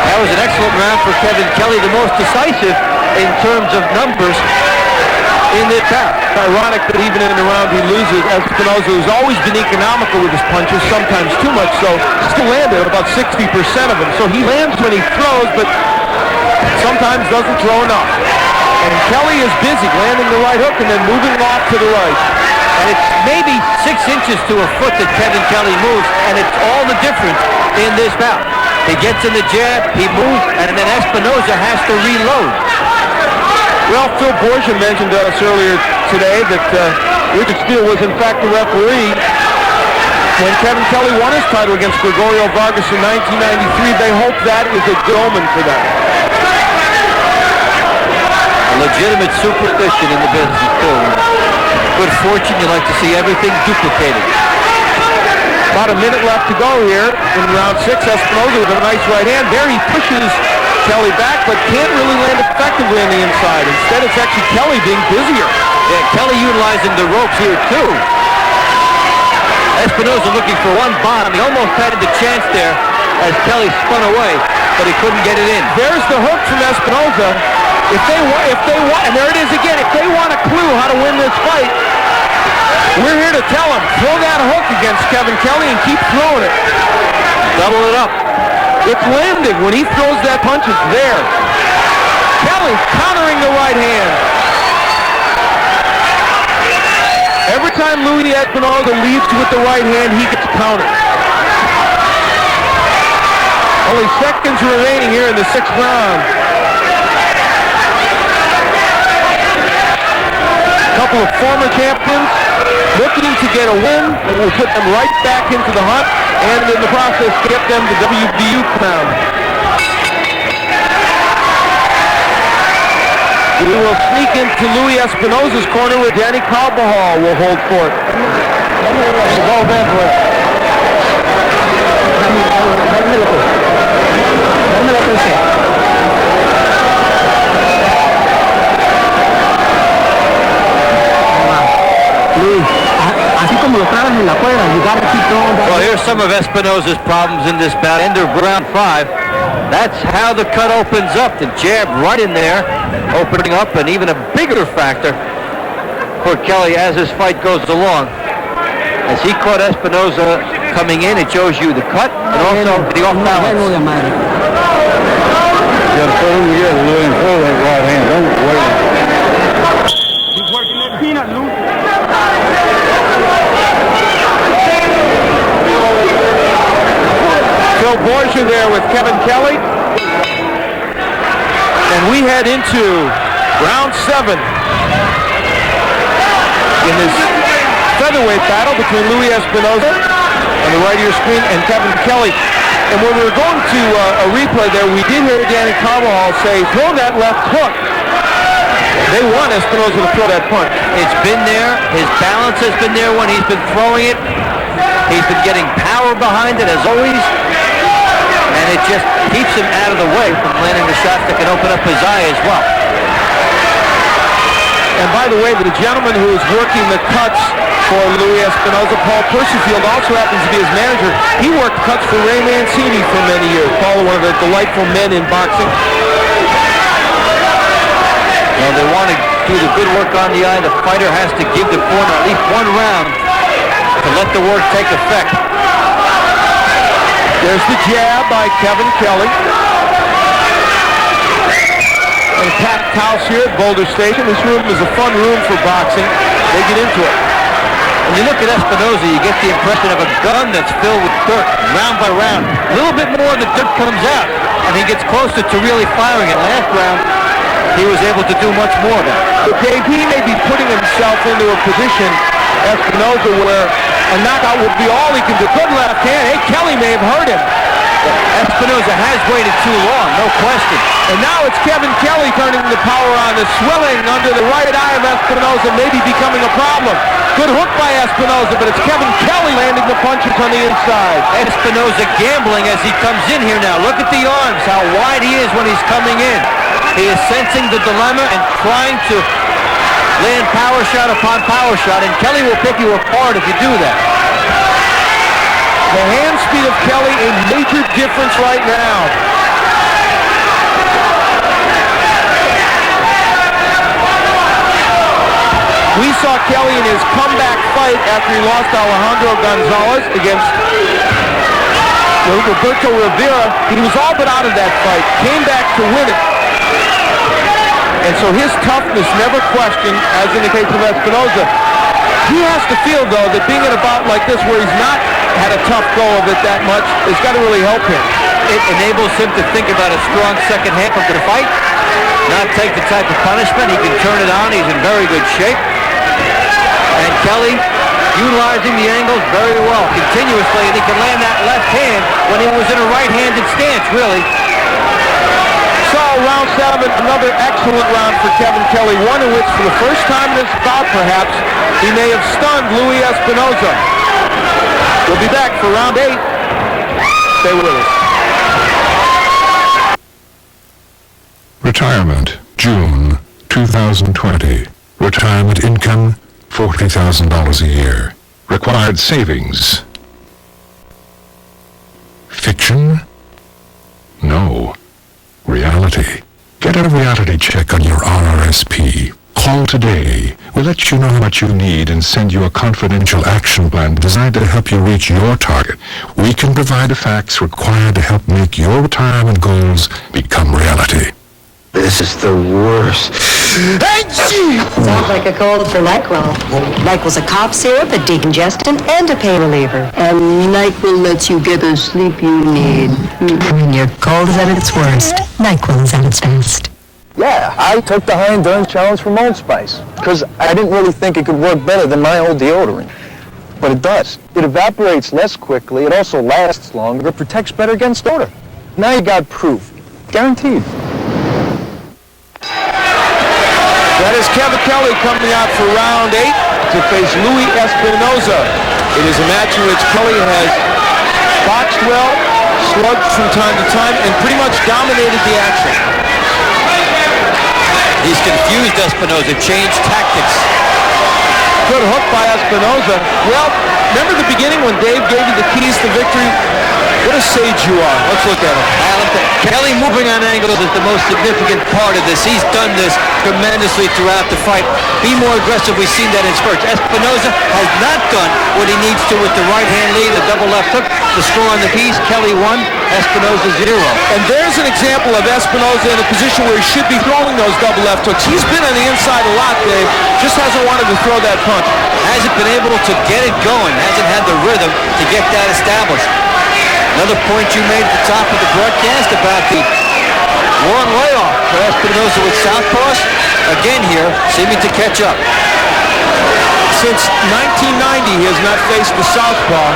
That was an excellent round for Kevin Kelley, the most decisive in terms of numbers in this bout. It's ironic that even in the round he loses, Espinoza, who's always been economical with his punches, sometimes too much so, still landed about 60% of them. So he lands when he throws, but sometimes doesn't throw enough. And Kelley is busy landing the right hook and then moving off to the right. And it's maybe 6 inches to a foot that Kevin Kelley moves, and it's all the difference in this bout. He gets in the jab, he moves, and then Espinoza has to reload. Well, Phil Borgia mentioned to us earlier today that Richard Steele was in fact the referee when Kevin Kelley won his title against Gregorio Vargas in 1993. They hope that is a good omen for them. A legitimate superstition in the business, too. Good fortune, you like to see everything duplicated. About a minute left to go here in round 6. Espinoza with a nice right hand. There he pushes Kelley back, but can't really land effectively on the inside. Instead, it's actually Kelley being busier. Yeah, Kelley utilizing the ropes here, too. Espinoza looking for one bottom. He almost had the chance there as Kelley spun away, but he couldn't get it in. There's the hook from Espinoza. If they want, and there it is again, if they want a clue how to win this fight, we're here to tell them, throw that hook against Kevin Kelley and keep throwing it. Double it up. It's landing. When he throws that punch, it's there. Kelley countering the right hand. Every time Louie Espinoza leads with the right hand, he gets countered. Only seconds remaining here in the 6th round. A couple of former champions looking to get a win that will put them right back into the hunt and in the process get them the WBU crown. We will sneak into Louie Espinoza's corner where Danny Carbajal will hold court. Well, here's some of Espinoza's problems in this bout. End of round 5. That's how the cut opens up. The jab right in there, opening up, and even a bigger factor for Kelley as this fight goes along. As he caught Espinoza coming in, it shows you the cut and also the off balance. He's working that peanut, Lou. Phil Borgia there with Kevin Kelley. And we head into round 7 in this featherweight battle between Louie Espinoza on the right of your screen and Kevin Kelley. And when we were going to a replay there, we did hear Danny Carvajal say, throw that left hook. They want Espinoza to throw that punch. It's been there. His balance has been there when he's been throwing it. He's been getting power behind it as always. And it just keeps him out of the way from landing the shots that can open up his eye as well. And by the way, the gentleman who is working the cuts for Louie Espinoza, Paul Percyfield, also happens to be his manager. He worked cuts for Ray Mancini for many years. Paul, one of the delightful men in boxing. Well, they want to do the good work on the eye. The fighter has to give the corner at least one round to let the work take effect. There's the jab by Kevin Kelley. And packed house here at Boulder Station. This room is a fun room for boxing. They get into it. When you look at Espinoza, you get the impression of a gun that's filled with dirt, round by round. A little bit more of the dirt comes out, and he gets closer to really firing it. Last round, he was able to do much more of that. But Dave, he may be putting himself into a position, Espinoza, where a knockout would be all he can do. Good left hand. Hey, Kelley may have hurt him. Espinoza has waited too long, no question. And now it's Kevin Kelley turning the power on. The swelling under the right eye of Espinoza may be becoming a problem. Good hook by Espinoza, but it's Kevin Kelley landing the punches on the inside. Espinoza gambling as he comes in here now. Look at the arms, how wide he is when he's coming in. He is sensing the dilemma and trying to land power shot upon power shot, and Kelley will pick you apart if you do that. The hand speed of Kelley, a major difference right now. We saw Kelley in his comeback fight after he lost Alejandro Gonzalez against Roberto Rivera. He was all but out of that fight, came back to win it. And so his toughness never questioned, as in the case of Espinoza. He has to feel, though, that being in a bout like this where he's not had a tough go of it that much has got to really help him. It enables him to think about a strong second half of the fight, not take the type of punishment. He can turn it on. He's in very good shape. And Kelley utilizing the angles very well, continuously, and he can land that left hand when he was in a right-handed stance, really. So round 7, another excellent round for Kevin Kelley, one in which for the first time in this bout perhaps, he may have stunned Louie Espinoza. We'll be back for round 8. Stay with us. Retirement, June 2020. Retirement income, $40,000 a year. Required savings. Fiction? No. Reality. Get a reality check on your RRSP. Call today. We'll let you know how much you need and send you a confidential action plan designed to help you reach your target. We can provide the facts required to help make your retirement goals become reality. This is the worst. Sounds like a cold for NyQuil. NyQuil's a cough syrup, a decongestant, and a pain reliever. And NyQuil lets you get the sleep you need. When your cold is at its worst, NyQuil is at its best. Yeah, I took the high endurance challenge from Old Spice because I didn't really think it could work better than my old deodorant. But it does. It evaporates less quickly, it also lasts longer, it protects better against odor. Now you got proof. Guaranteed. That is Kevin Kelley coming out for round 8 to face Louie Espinoza. It is a match in which Kelley has boxed well, slugged from time to time, and pretty much dominated the action. He's confused Espinoza, changed tactics. Good hook by Espinoza. Well, remember the beginning when Dave gave you the keys to victory? What a sage you are. Let's look at him. Kelley moving on angles is the most significant part of this. He's done this tremendously throughout the fight. Be more aggressive. We've seen that in spurts. Espinoza has not done what he needs to with the right-hand lead, the double left hook, the score on the keys. Kelley 1, Espinoza 0. And there's an example of Espinoza in a position where he should be throwing those double left hooks. He's been on the inside a lot, Dave. Just hasn't wanted to throw that punch. Hasn't been able to get it going. Hasn't had the rhythm to get that established. Another point you made at the top of the broadcast about the long layoff for Espinoza with southpaws. Again here, seeming to catch up. Since 1990, he has not faced the southpaw,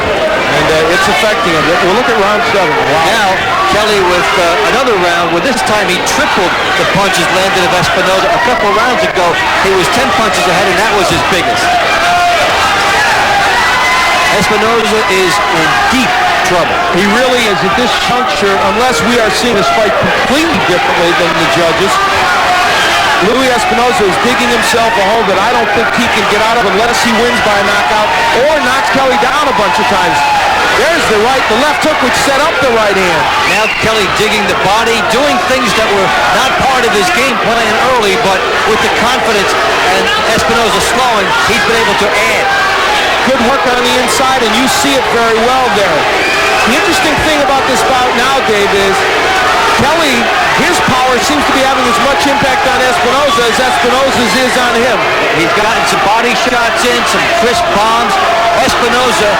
and it's affecting him. We'll look at round 7. Wow. Now, Kelley with another round, where this time he tripled the punches landed of Espinoza. A couple rounds ago, he was 10 punches ahead, and that was his biggest. Espinoza is in deep trouble. He really is at this juncture, unless we are seeing this fight completely differently than the judges. Louie Espinoza is digging himself a hole that I don't think he can get out of unless he wins by a knockout or knocks Kelley down a bunch of times. There's the left hook which set up the right hand. Now Kelley digging the body, doing things that were not part of his game plan early, but with the confidence and Espinoza slowing, he's been able to add. Good work on the inside, and you see it very well there. The interesting thing about this bout now, Dave, is Kelley, his power seems to be having as much impact on Espinoza as Espinoza's is on him. He's gotten some body shots in, some crisp bombs. Espinoza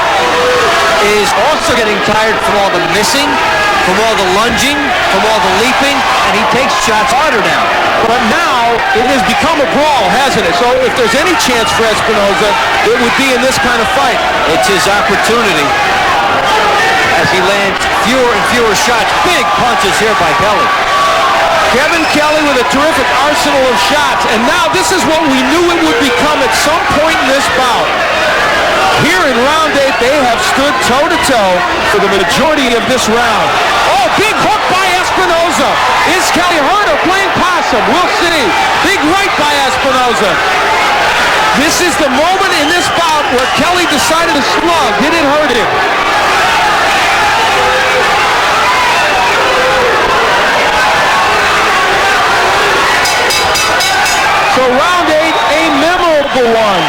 is also getting tired from all the missing, from all the lunging, from all the leaping, and he takes shots harder now. But now it has become a brawl, hasn't it? So if there's any chance for Espinoza, it would be in this kind of fight. It's his opportunity as he lands fewer and fewer shots. Big punches here by Kelley. Kevin Kelley with a terrific arsenal of shots. And now this is what we knew it would become at some point in this bout. Here in round 8, they have stood toe-to-toe for the majority of this round. Oh, big hook by Espinoza. Is Kelley hurt or playing possum? We'll see. Big right by Espinoza. This is the moment in this bout where Kelley decided to slug. Did it hurt him? So round 8, a memorable one.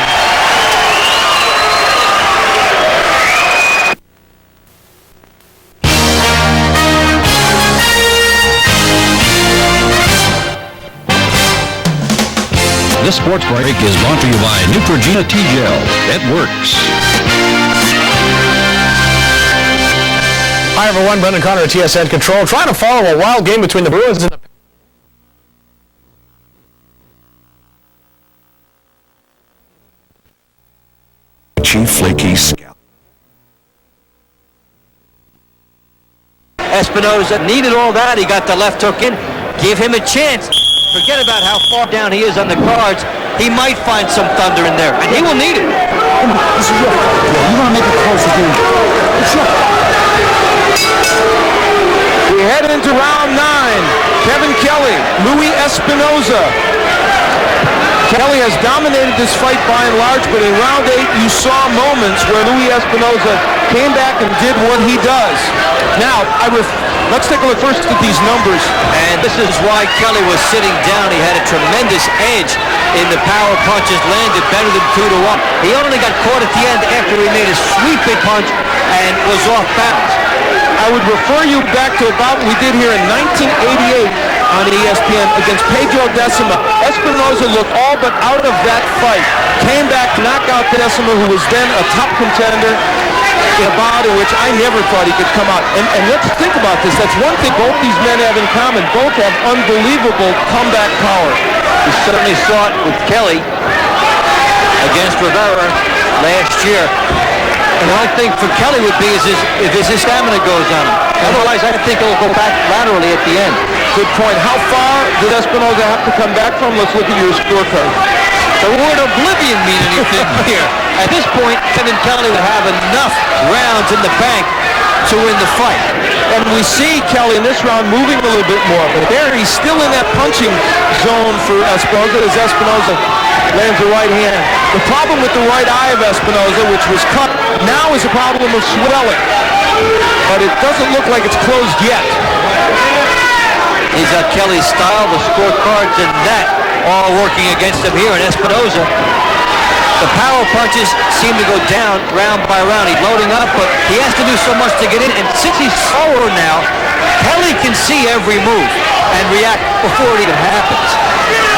This sports break is brought to you by Neutrogena T-Gel. It works. Hi everyone, Brendan Connor at TSN Control, trying to follow a wild game between the Bruins and the Chief Flaky Scalp. Espinoza needed all that. He got the left hook in. Give him a chance. Forget about how far down he is on the cards. He might find some thunder in there, and he will need it. Come on, this is your fight. You want to make it closer, dude. It's your fight. We head into round 9. Kevin Kelley, Louie Espinoza. Kelley has dominated this fight by and large, but in round 8 you saw moments where Louie Espinoza came back and did what he does. Now, let's take a look first at these numbers. And this is why Kelley was sitting down. He had a tremendous edge in the power punches, landed better than 2-1. He only got caught at the end after he made a sweeping punch and was off balance. I would refer you back to a bout we did here in 1988 on ESPN against Pedro Decima. Espinoza looked all but out of that fight. Came back to knock out Decima, who was then a top contender, in a bout in which I never thought he could come out. And let's think about this. That's one thing both these men have in common. Both have unbelievable comeback power. We certainly saw it with Kelley against Rivera last year. And the only thing for Kelley would be is if his stamina goes on him. Otherwise, I think he'll go back laterally at the end. Good point. How far did Espinoza have to come back from? Let's look at your scorecard. The word oblivion mean anything here. At this point, Kevin Kelley would have enough rounds in the bank to win the fight. And we see Kelley in this round moving a little bit more. But there he's still in that punching zone for Espinoza as Espinoza lands the right hand. The problem with the right eye of Espinoza, which was cut, now is a problem of swelling. But it doesn't look like it's closed yet. He's got Kelley's style, the scorecards, and that all working against him here in Espinoza. The power punches seem to go down round by round. He's loading up, but he has to do so much to get in. And since he's slower now, Kelley can see every move and react before it even happens.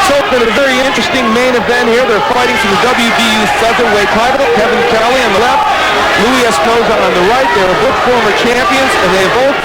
So it's been a very interesting main event here. They're fighting for the WBU featherweight title. Kevin Kelley on the left, Louie Espinoza on the right. They are both former champions, and they both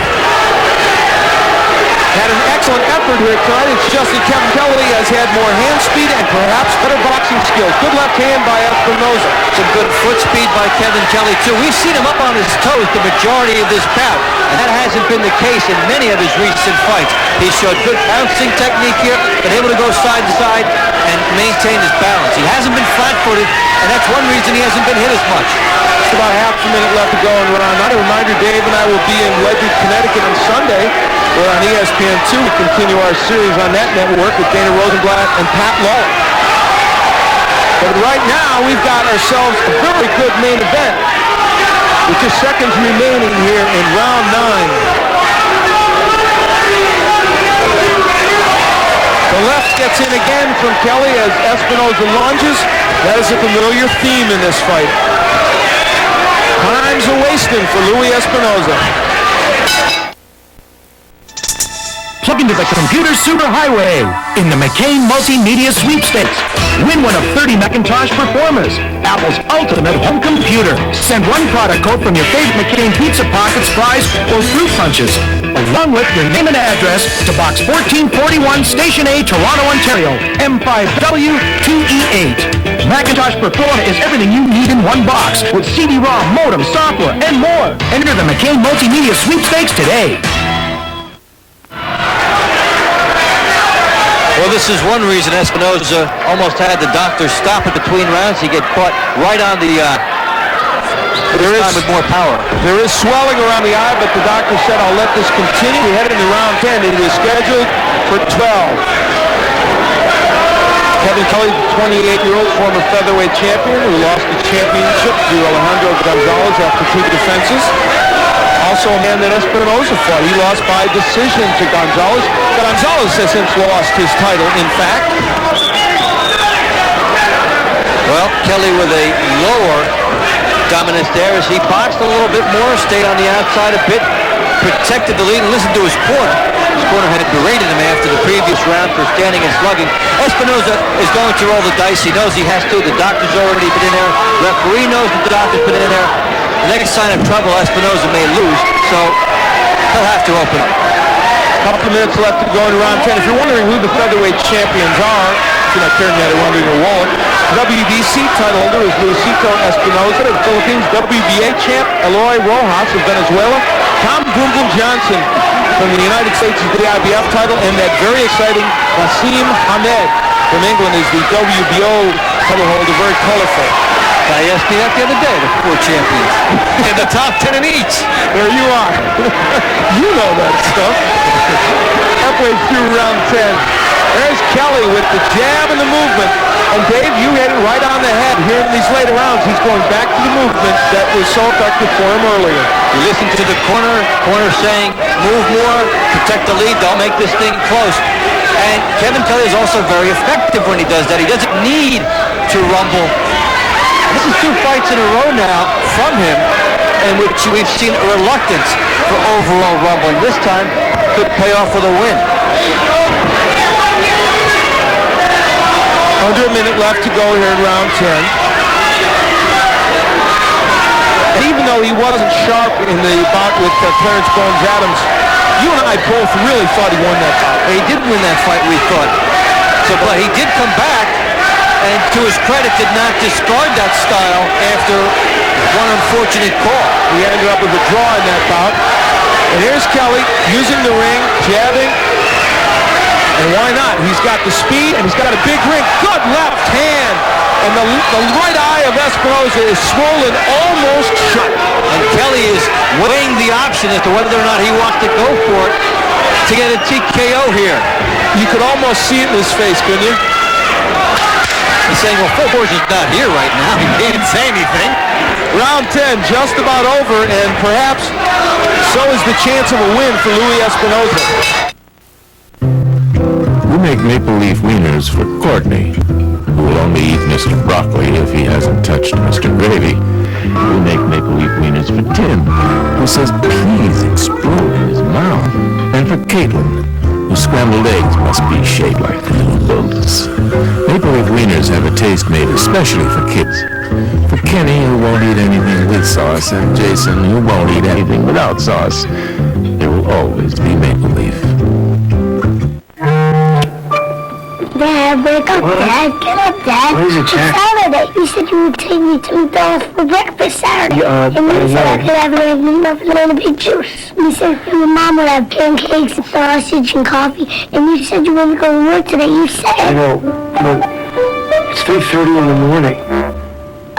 had an excellent effort here tonight. It's just that Kevin Kelley has had more hand speed and perhaps better boxing skills. Good left hand by Espinoza. Some good foot speed by Kevin Kelley, too. We've seen him up on his toes the majority of this bout, and that hasn't been the case in many of his recent fights. He showed good bouncing technique here, been able to go side to side and maintain his balance. He hasn't been flat-footed, and that's one reason he hasn't been hit as much. Just about half a minute left to go in round 9. A reminder, Dave and I will be in Ledyard, Connecticut on Sunday. We're on ESPN2. We continue our series on that network with Dana Rosenblatt and Pat Lawler. But right now, we've got ourselves a very good main event with just seconds remaining here in round 9. The left gets in again from Kelley as Espinoza lunges. That is a familiar theme in this fight. Time's a-wasting for Louie Espinoza. Plug into the computer superhighway in the McCain Multimedia Sweepstakes. Win one of 30 Macintosh Performers, Apple's ultimate home computer. Send one product code from your favorite McCain Pizza Pockets, fries, or fruit punches, along with your name and address to Box 1441, Station A, Toronto, Ontario, M5W2E8. Macintosh Performer is everything you need in one box with CD-ROM, modem, software, and more. Enter the McCain Multimedia Sweepstakes today. Well, this is one reason Espinoza almost had the doctor stop it between rounds. He get caught right on the time with more power. There is swelling around the eye, but the doctor said, I'll let this continue. We headed into round 10. It was scheduled for 12. Kevin Kelley, 28-year-old former featherweight champion who lost the championship to Alejandro Gonzalez after 2 defenses. Also a man that Espinoza fought. He lost by decision to Gonzalez. Gonzalez has since lost his title, in fact. Well, Kelley with a lower dominance there as he boxed a little bit more, stayed on the outside a bit, protected the lead, and listened to his corner. His corner had berated him after the previous round for standing and slugging. Espinoza is going to roll the dice. He knows he has to. The doctor's already been in there. Referee knows the doctor's been in there. The next sign of trouble, Espinoza may lose, so he'll have to open up. Couple of minutes left to go in round 10. If you're wondering who the featherweight champions are, if you're not carrying that around in your wallet, WBC title holder is Luisito Espinoza of the Philippines, WBA champ Eloy Rojas of Venezuela, Tom Boom Boom Johnson from the United States is the IBF title, and that very exciting Nassim Hamed from England is the WBO title holder, very colorful. I asked me that the other day, the 4 champions. In the top 10 in each. There you are. You know that stuff. Halfway through round 10. There's Kelley with the jab and the movement. And Dave, you hit it right on the head here in these later rounds. He's going back to the movement that was so effective for him earlier. You listen to the corner saying, move more, protect the lead, don't make this thing close. And Kevin Kelley is also very effective when he does that. He doesn't need to rumble. This is 2 fights in a row now from him in which we've seen a reluctance for overall rumbling. This time could pay off with a win. Under a minute left to go here in round 10. And even though he wasn't sharp in the bout with Clarence Bones-Adams, you and I both really thought he won that fight. He did win that fight, we thought. So, but he did come back, and to his credit, did not discard that style after one unfortunate call. He ended up with a draw in that bout. And here's Kelley using the ring, jabbing. And why not? He's got the speed, and he's got a big ring. Good left hand. And the right eye of Espinoza is swollen almost shut. And Kelley is weighing the option as to whether or not he wants to go for it to get a TKO here. You could almost see it in his face, couldn't you? He's saying, well, Phil Horse is not here right now. He didn't say anything. Round 10 just about over, and perhaps so is the chance of a win for Louie Espinoza. We make maple leaf wieners for Courtney, who will only eat Mr. Broccoli if he hasn't touched Mr. Gravy. We make maple leaf wieners for Tim, who says peas explode in his mouth. And for Caitlin, whose scrambled eggs must be shaped like little boats. Maple leaf wieners wieners have a taste made especially for kids. For Kenny, who won't eat anything with sauce, and Jason, who won't eat anything without sauce, there will always be maple leaf. Dad, wake up, Dad. Get up, Dad. What is it, Jack? It's Saturday. You said you would take me to McDonald's for breakfast Saturday. And you said I could have an egg McMuffin and a big juice. You said your mom would have pancakes and sausage and coffee. And you said you wouldn't go to work today. You said... I know, but it's 3:30 in the morning.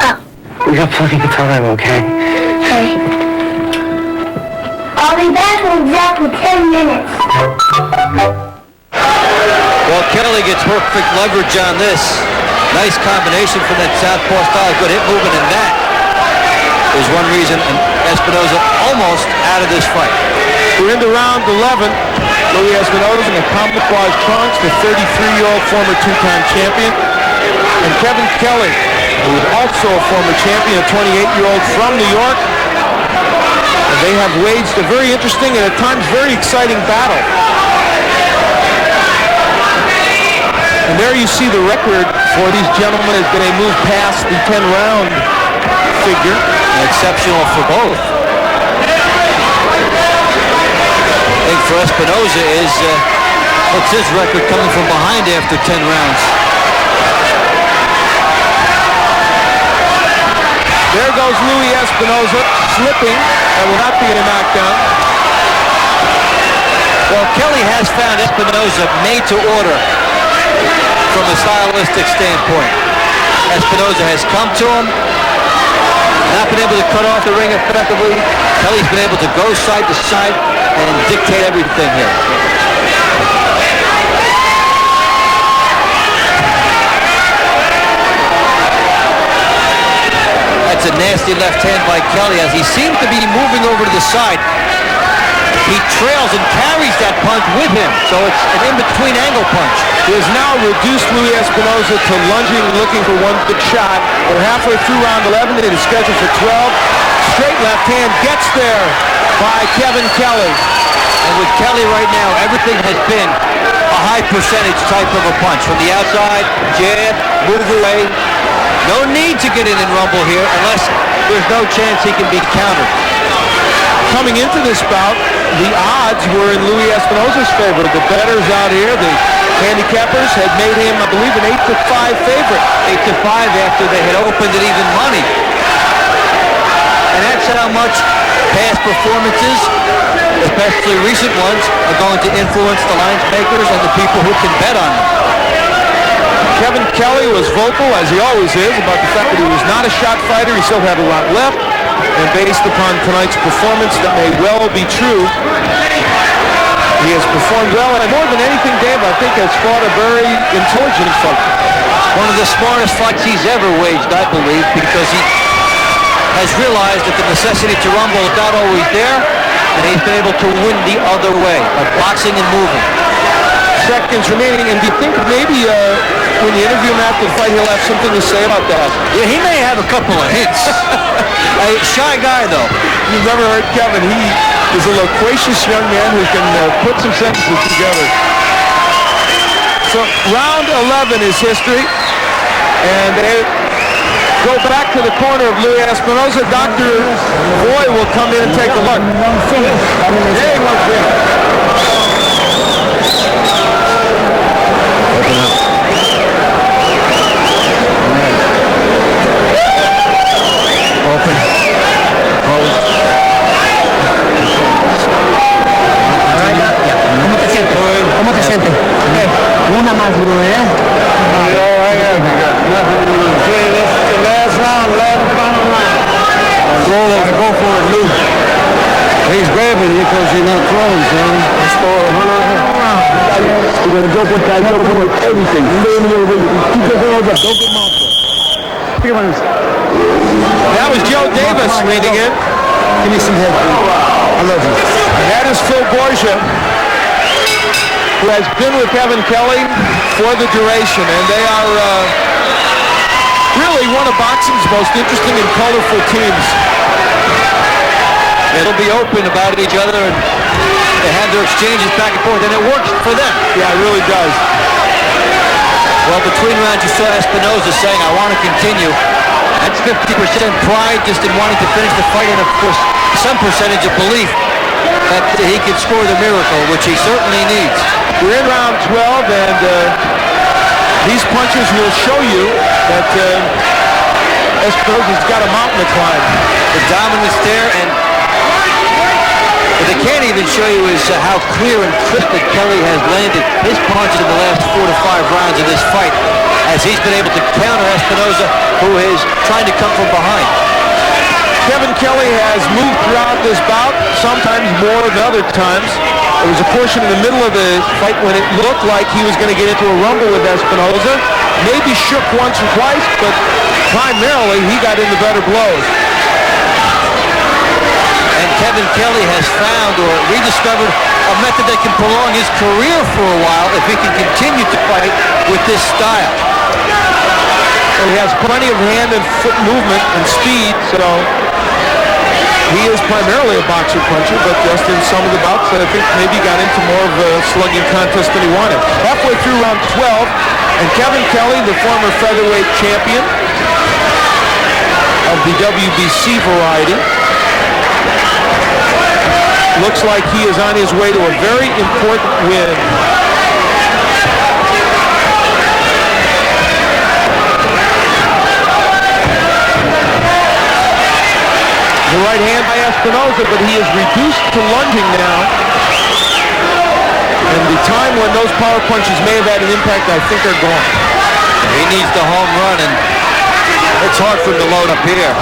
Oh. We got plenty of time, okay? Okay. I'll be back in exactly 10 minutes. Well, Kelley gets perfect leverage on this. Nice combination from that southpaw style. Good hip movement, and that is one reason Espinoza almost out of this fight. We're into round 11. Louie Espinoza in the camouflage trunks, the 33-year-old former two-time champion. And Kevin Kelley, who is also a former champion, a 28-year-old from New York. And they have waged a very interesting and at times very exciting battle. And there you see the record for these gentlemen as they move past the 10-round figure. Exceptional for both. I think for Espinoza is, what's his record coming from behind after 10 rounds? There goes Louie Espinoza, slipping. That will not be a knockdown. Well, Kelley has found Espinoza made to order from a stylistic standpoint. Espinoza has come to him, not been able to cut off the ring effectively. Kelley's been able to go side to side and dictate everything here. That's a nasty left hand by Kelley as he seems to be moving over to the side. He trails and carries that punch with him, so it's an in-between angle punch. He has now reduced Louie Espinoza to lunging, looking for one good shot. We're halfway through round 11. It is scheduled for 12. Straight left hand gets there by Kevin Kelley. And with Kelley right now, everything has been a high percentage type of a punch. From the outside, jab, move away. No need to get in and rumble here unless there's no chance he can be countered. Coming into this bout, the odds were in Louie Espinoza's favor. The bettors out here, the handicappers, had made him, I believe, an 8-5 favorite. 8-5 after they had opened at even money. And that's how much past performances, especially recent ones, are going to influence the lines makers and the people who can bet on them. Kevin Kelley was vocal, as he always is, about the fact that he was not a shot fighter. He still had a lot left. And based upon tonight's performance, that may well be true. He has performed well, and more than anything, Dave, I think has fought a very intelligent fight. One of the smartest fights he's ever waged, I believe, because he has realized that the necessity to rumble is not always there, and he's been able to win the other way, by boxing and moving. Seconds remaining, and do you think maybe when you interview him after the fight, he'll have something to say about that? Yeah, he may have a couple of hints. A shy guy, though. You've never heard Kevin. He is a loquacious young man who can put some sentences together. So round 11 is history, and they go back to the corner of Louie Espinoza. Dr. Boy will come in and take a look. Hey, what's this? Open up. Open. Close. ¿Cómo te sientes? Una más, bro, ¿eh? I got nothing to say. This is the last round, last final round. Our goal is to go for it, Luke. He's grabbing you because you're not throwing, son. Let's go We're going to go with that. You're going to go with everything. Keep your hands up. Don't get mounted. That was Joe Davis leading in. Give me some head. I love you. And that is Phil Borgia, who has been with Kevin Kelley for the duration, and they are really one of boxing's most interesting and colorful teams. It'll be open about each other, and they have their exchanges back and forth, and it works for them. Yeah, it really does. Well, between rounds, you saw Espinoza saying, I want to continue. That's 50% pride just in wanting to finish the fight, and of course, some percentage of belief that he can score the miracle, which he certainly needs. We're in round 12, and these punches will show you that Espinoza's got a mountain to climb. The dominance there, and what they can't even show you is how clear and crisp that Kelley has landed his punches in the last 4 to 5 rounds of this fight, as he's been able to counter Espinoza, who is trying to come from behind. Kevin Kelley has moved throughout this bout, sometimes more than other times. There was a portion in the middle of the fight when it looked like he was going to get into a rumble with Espinoza. Maybe shook once or twice, but primarily he got into better blows. And Kevin Kelley has found or rediscovered a method that can prolong his career for a while if he can continue to fight with this style. Well, he has plenty of hand and foot movement and speed, so he is primarily a boxer-puncher, but just in some of the bouts, I think maybe got into more of a slugging contest than he wanted. Halfway through round 12, and Kevin Kelley, the former featherweight champion of the WBC variety, looks like he is on his way to a very important win. The right hand by Espinoza, but he is reduced to lunging now. And the time when those power punches may have had an impact, I think, are gone. He needs the home run, and it's hard for him to load up here.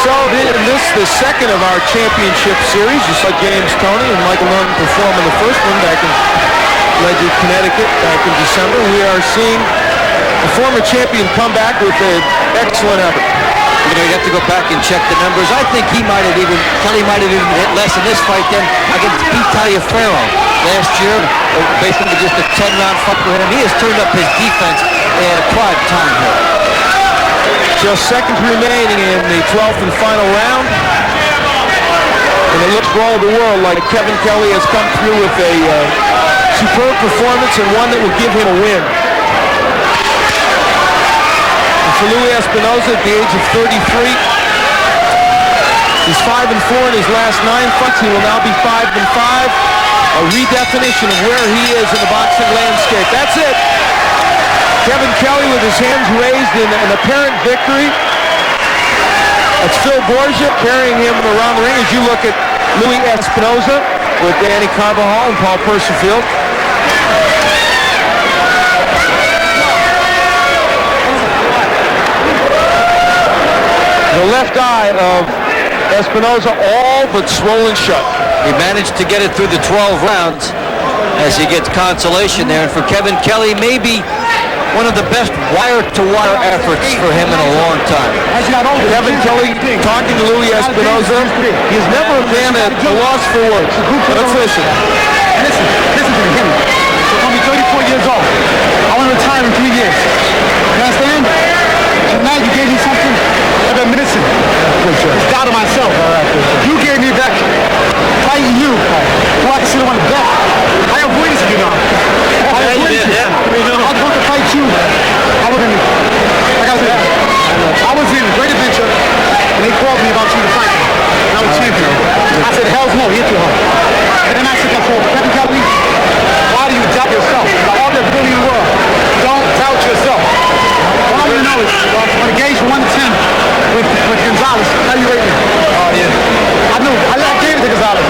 So this is the second of our championship series. You saw James Toney and Michael Norton perform in the first one back in Ledyard, Connecticut, back in December. We are seeing a former champion come back with an excellent effort. You know, you have to go back and check the numbers. I think Kelley might have even hit less in this fight than against Pete Taliaferro last year. Basically just a 10-round fight for him. He has turned up his defense in a prime time here. Just seconds remaining in the 12th and final round. And it looks for all the world like Kevin Kelley has come through with a superb performance and one that will give him a win. For Louie Espinoza at the age of 33. He's 5-4 in his last 9 fights. He will now be 5-5. A redefinition of where he is in the boxing landscape. That's it. Kevin Kelley with his hands raised in an apparent victory. That's Phil Borgia carrying him around the ring as you look at Louie Espinoza with Danny Carvajal and Paul Percifield. The left eye of Espinoza all but swollen shut. He managed to get it through the 12 rounds as he gets consolation there. And for Kevin Kelley, maybe one of the best wire-to-wire efforts for him in a long time. Kevin Kelley talking to Louie Espinoza. He's never been at a loss for words. Let's listen. Listen to me. I'm 34 years old. I want to retire in 3 years. You understand? Tonight you gave me something like a medicine. It's down to myself. You gave me that. Fighting you. So I can sit on the back. I avoided you now. I avoided you. I was going to fight you. I was in, like I said, I was in Great Adventure, and they called me about you to fight me. And I was champion. I said, hell's no, you're too hard. And then I said, Kevin Kelley, why do you doubt yourself? You're all the ability in the world. Don't doubt yourself. All I want to know is, on a gauge from 1 to 10 with Gonzalez, how do you rate me? Oh, yeah. I gave it to Gonzalez.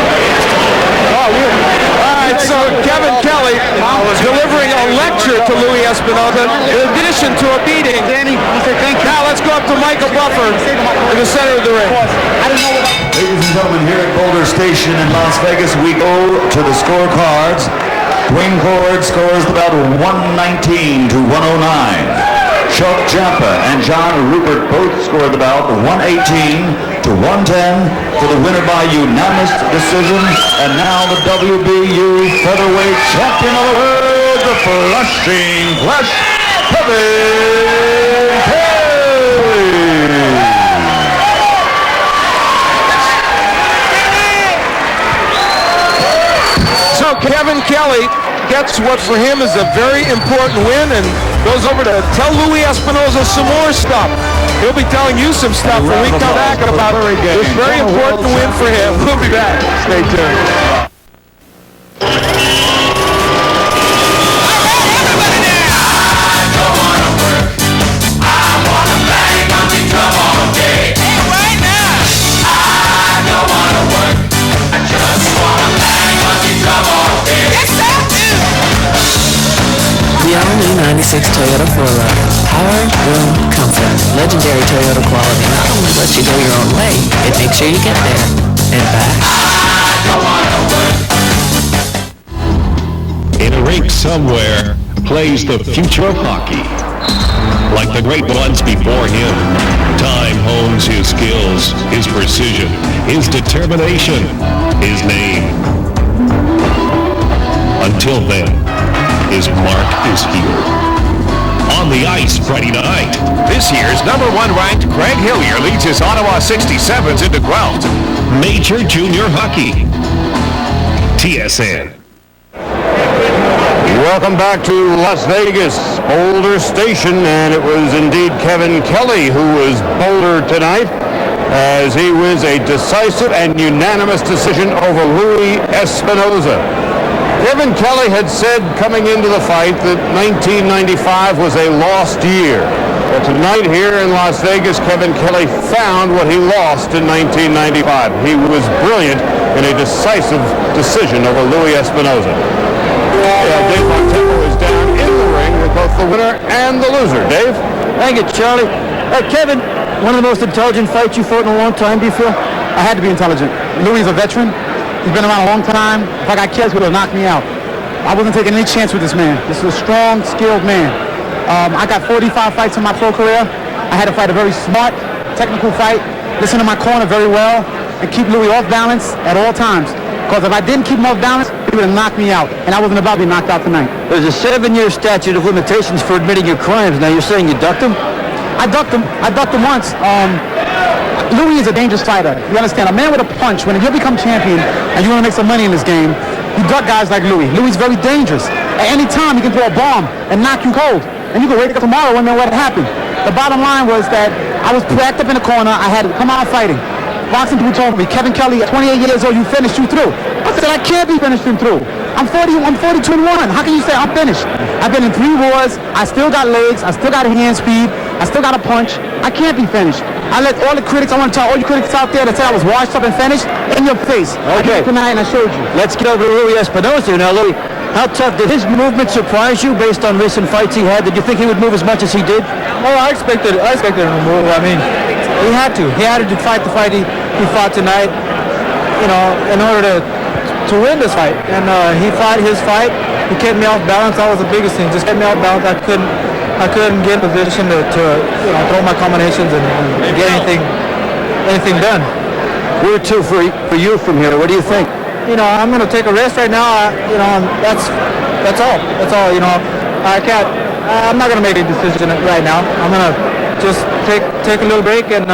Oh, yeah. All right, so Kevin Kelley delivering a lecture to Louie Espinoza in addition to a beating. Danny, I say thank you. Now let's go up to Michael Buffer in the center of the ring. I didn't know what Ladies and gentlemen, here at Boulder Station in Las Vegas, we go to the scorecards. Dwayne Ford scores the bout 119 to 109. Chuck Jampa and John Rupert both scored the bout 118 to 110 for the winner by unanimous decision. And now the WBU featherweight champion of the world, the Flushing Flush, Kevin Kelley. So Kevin Kelley gets what for him is a very important win and goes over to tell Louie Espinoza some more stuff. He'll be telling you some stuff when we come back about this very important win for him. We'll be back. Stay tuned. The all-new 96 Toyota 4Runner. Power, room, comfort. Legendary Toyota quality not only lets you go your own way, it makes sure you get there and back. In a rink somewhere plays the future of hockey. Like the great ones before him, time hones his skills, his precision, his determination, his name. Until then, his mark is here. On the ice Friday night, this year's #1 ranked Greg Hillier leads his Ottawa 67s into Guelph. Major Junior Hockey. TSN. Welcome back to Las Vegas, Boulder Station, and it was indeed Kevin Kelley who was Boulder tonight as he wins a decisive and unanimous decision over Louie Espinoza. Kevin Kelley had said coming into the fight that 1995 was a lost year. But tonight here in Las Vegas, Kevin Kelley found what he lost in 1995. He was brilliant in a decisive decision over Louie Espinoza. Dave Montempo is down in the ring with both the winner and the loser. Dave? Thank you, Charlie. Kevin, one of the most intelligent fights you fought in a long time, do you feel? I had to be intelligent. Louie is a veteran. He's been around a long time. If I got kids, he would have knocked me out. I wasn't taking any chance with this man. This is a strong, skilled man. I got 45 fights in my pro career. I had to fight a very smart, technical fight, listen to my corner very well, and keep Louie off balance at all times. Because if I didn't keep him off balance, he would have knocked me out. And I wasn't about to be knocked out tonight. There's a 7-year statute of limitations for admitting your crimes. Now you're saying you ducked him? I ducked him once. Louie is a dangerous fighter. You understand? A man with a punch, when you become champion and you want to make some money in this game, you duck guys like Louie. Louie's very dangerous. At any time, he can throw a bomb and knock you cold. And you can wake up tomorrow and know what happened. The bottom line was that I was packed up in the corner. I had to come out fighting. Boxing people told me, Kevin Kelley, at 28 years old, you finished him through. I said, I can't be finished him through. I'm 42-1. How can you say I'm finished? I've been in 3 wars. I still got legs. I still got hand speed. I still got a punch. I can't be finished. I let all the critics, I want to tell all you critics out there that said I was washed up and finished, in your face. Okay. I did tonight and I showed you. Let's get over to Louie Espinoza. Now, Louie, how tough, did his movement surprise you based on recent fights he had? Did you think he would move as much as he did? Oh, I expected him to move. I mean, he had to. He had to fight the fight he fought tonight, you know, in order to win this fight. And he fought his fight. He kept me off balance. That was the biggest thing. Just kept me off balance. I couldn't get in position to you know, throw my combinations and get anything done. Where to for you from here? What do you think? You know, I'm going to take a rest right now. You know, that's all. That's all. You know, I'm not going to make a decision right now. I'm going to just take a little break and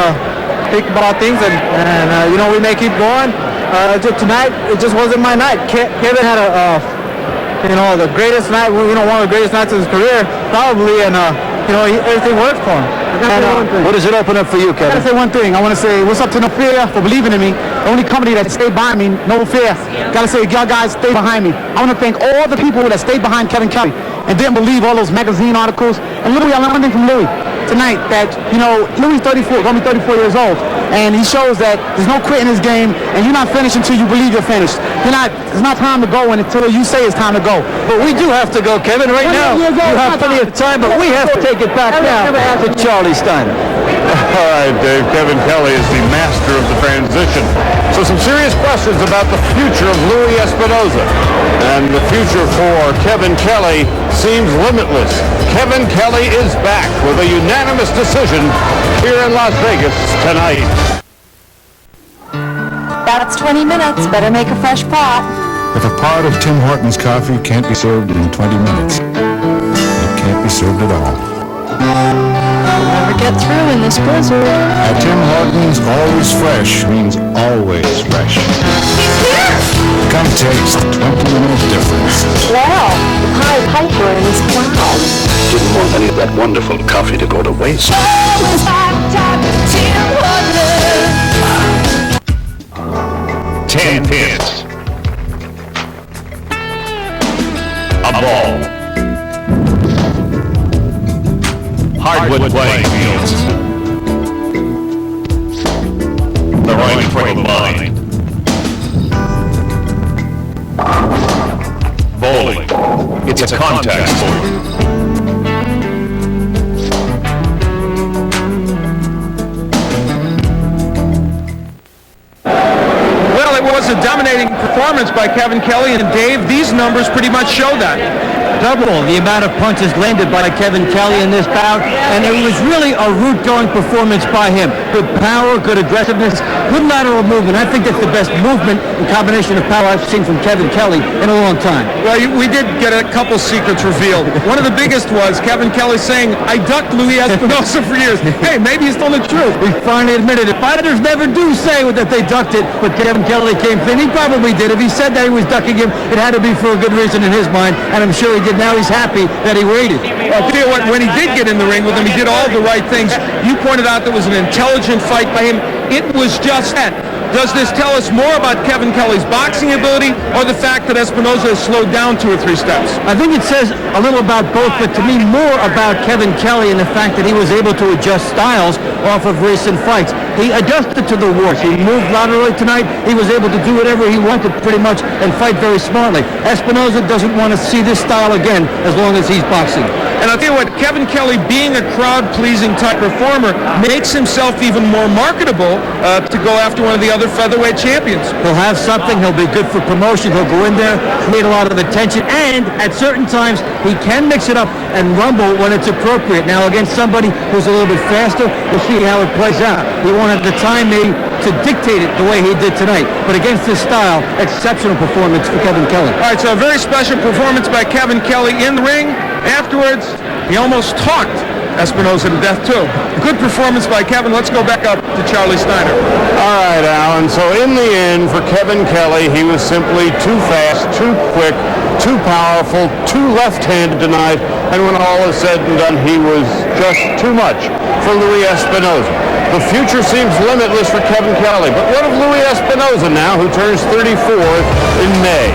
think about things. And you know, we may keep going. Tonight, it just wasn't my night. Kevin had you know, the greatest night. You know, one of the greatest nights of his career, probably. And you know, everything worked for him. What does it open up for you, Kevin? I gotta say one thing. I want to say, what's up to No Fear for believing in me. The only company that stayed behind me, No Fear. Gotta say, y'all guys stayed behind me. I want to thank all the people that stayed behind Kevin Kelley and didn't believe all those magazine articles. And literally, I learned one thing from Louie tonight, that, you know, Louie's 34, gonna be 34 years old. And he shows that there's no quit in his game, and you're not finished until you believe you're finished. It's not time to go until you say it's time to go. But we do have to go, Kevin, right now. You have plenty of time, but we have to take it back now to Charlie Steiner. All right, Dave. Kevin Kelley is the master of the transition. So some serious questions about the future of Louie Espinoza. And the future for Kevin Kelley seems limitless. Kevin Kelley is back with a unanimous decision here in Las Vegas tonight. That's 20 minutes. Better make a fresh pot. If a pot of Tim Hortons coffee can't be served in 20 minutes, it can't be served at all. Never get through in this blizzard. At Tim Hortons, always fresh means always fresh. He's here! Come taste the 20-minute difference. Wow, the Pied Piper in his cloud. Didn't want any of that wonderful coffee to go to waste. Always hot, Tim Hortons. 10 pins. A ball. Hardwood playing fields. The right frame of mind. Bowling. It's a contact sport. Well, it was a dominating performance by Kevin Kelley, and Dave, these numbers pretty much show that. Double the amount of punches landed by Kevin Kelley in this bout, and it was really a root-going performance by him. Good power, good aggressiveness, good lateral movement. I think that's the best movement and combination of power I've seen from Kevin Kelley in a long time. Well, we did get a couple secrets revealed. One of the biggest was Kevin Kelley saying, I ducked Louie Espinoza for years. Hey, maybe he's telling the truth. We finally admitted it. Fighters never do say that they ducked it, but Kevin Kelley came clean. He probably did. If he said that he was ducking him, it had to be for a good reason in his mind, and I'm sure he did. Now he's happy that he waited. I'll tell you what, when he did get in the ring with him, he did all the right things. You pointed out there was an intelligent fight by him. It was just that. Does this tell us more about Kevin Kelley's boxing ability or the fact that Espinoza has slowed down 2 or 3 steps? I think it says a little about both, but to me more about Kevin Kelley and the fact that he was able to adjust styles off of recent fights. He adjusted to the wars. He moved laterally tonight. He was able to do whatever he wanted pretty much and fight very smartly. Espinoza doesn't want to see this style again as long as he's boxing. And I'll tell you what, Kevin Kelley, being a crowd-pleasing type performer, makes himself even more marketable to go after one of the other featherweight champions. He'll have something. He'll be good for promotion. He'll go in there, create a lot of attention, and at certain times, he can mix it up and rumble when it's appropriate. Now, against somebody who's a little bit faster, we'll see how it plays out. He won't have the time maybe to dictate it the way he did tonight. But against this style, exceptional performance for Kevin Kelley. All right, so a very special performance by Kevin Kelley in the ring. Afterwards, he almost talked Espinoza to death, too. Good performance by Kevin. Let's go back up to Charlie Steiner. All right, Alan. So in the end, for Kevin Kelley, he was simply too fast, too quick, too powerful, too left-handed tonight. And when all is said and done, he was just too much for Louie Espinoza. The future seems limitless for Kevin Kelley. But what of Louie Espinoza now, who turns 34 in May?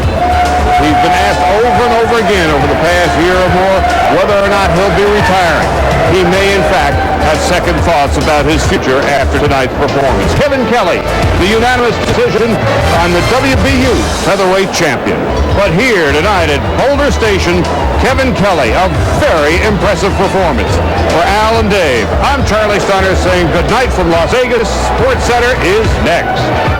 He's been asked over and over again over the past year or more whether or not he'll be retiring. He may, in fact, have second thoughts about his future after tonight's performance. Kevin Kelley, the unanimous decision on the WBU featherweight champion. But here tonight at Boulder Station, Kevin Kelley, a very impressive performance. For Al and Dave, I'm Charlie Steiner saying good night from Las Vegas. Sports Center is next.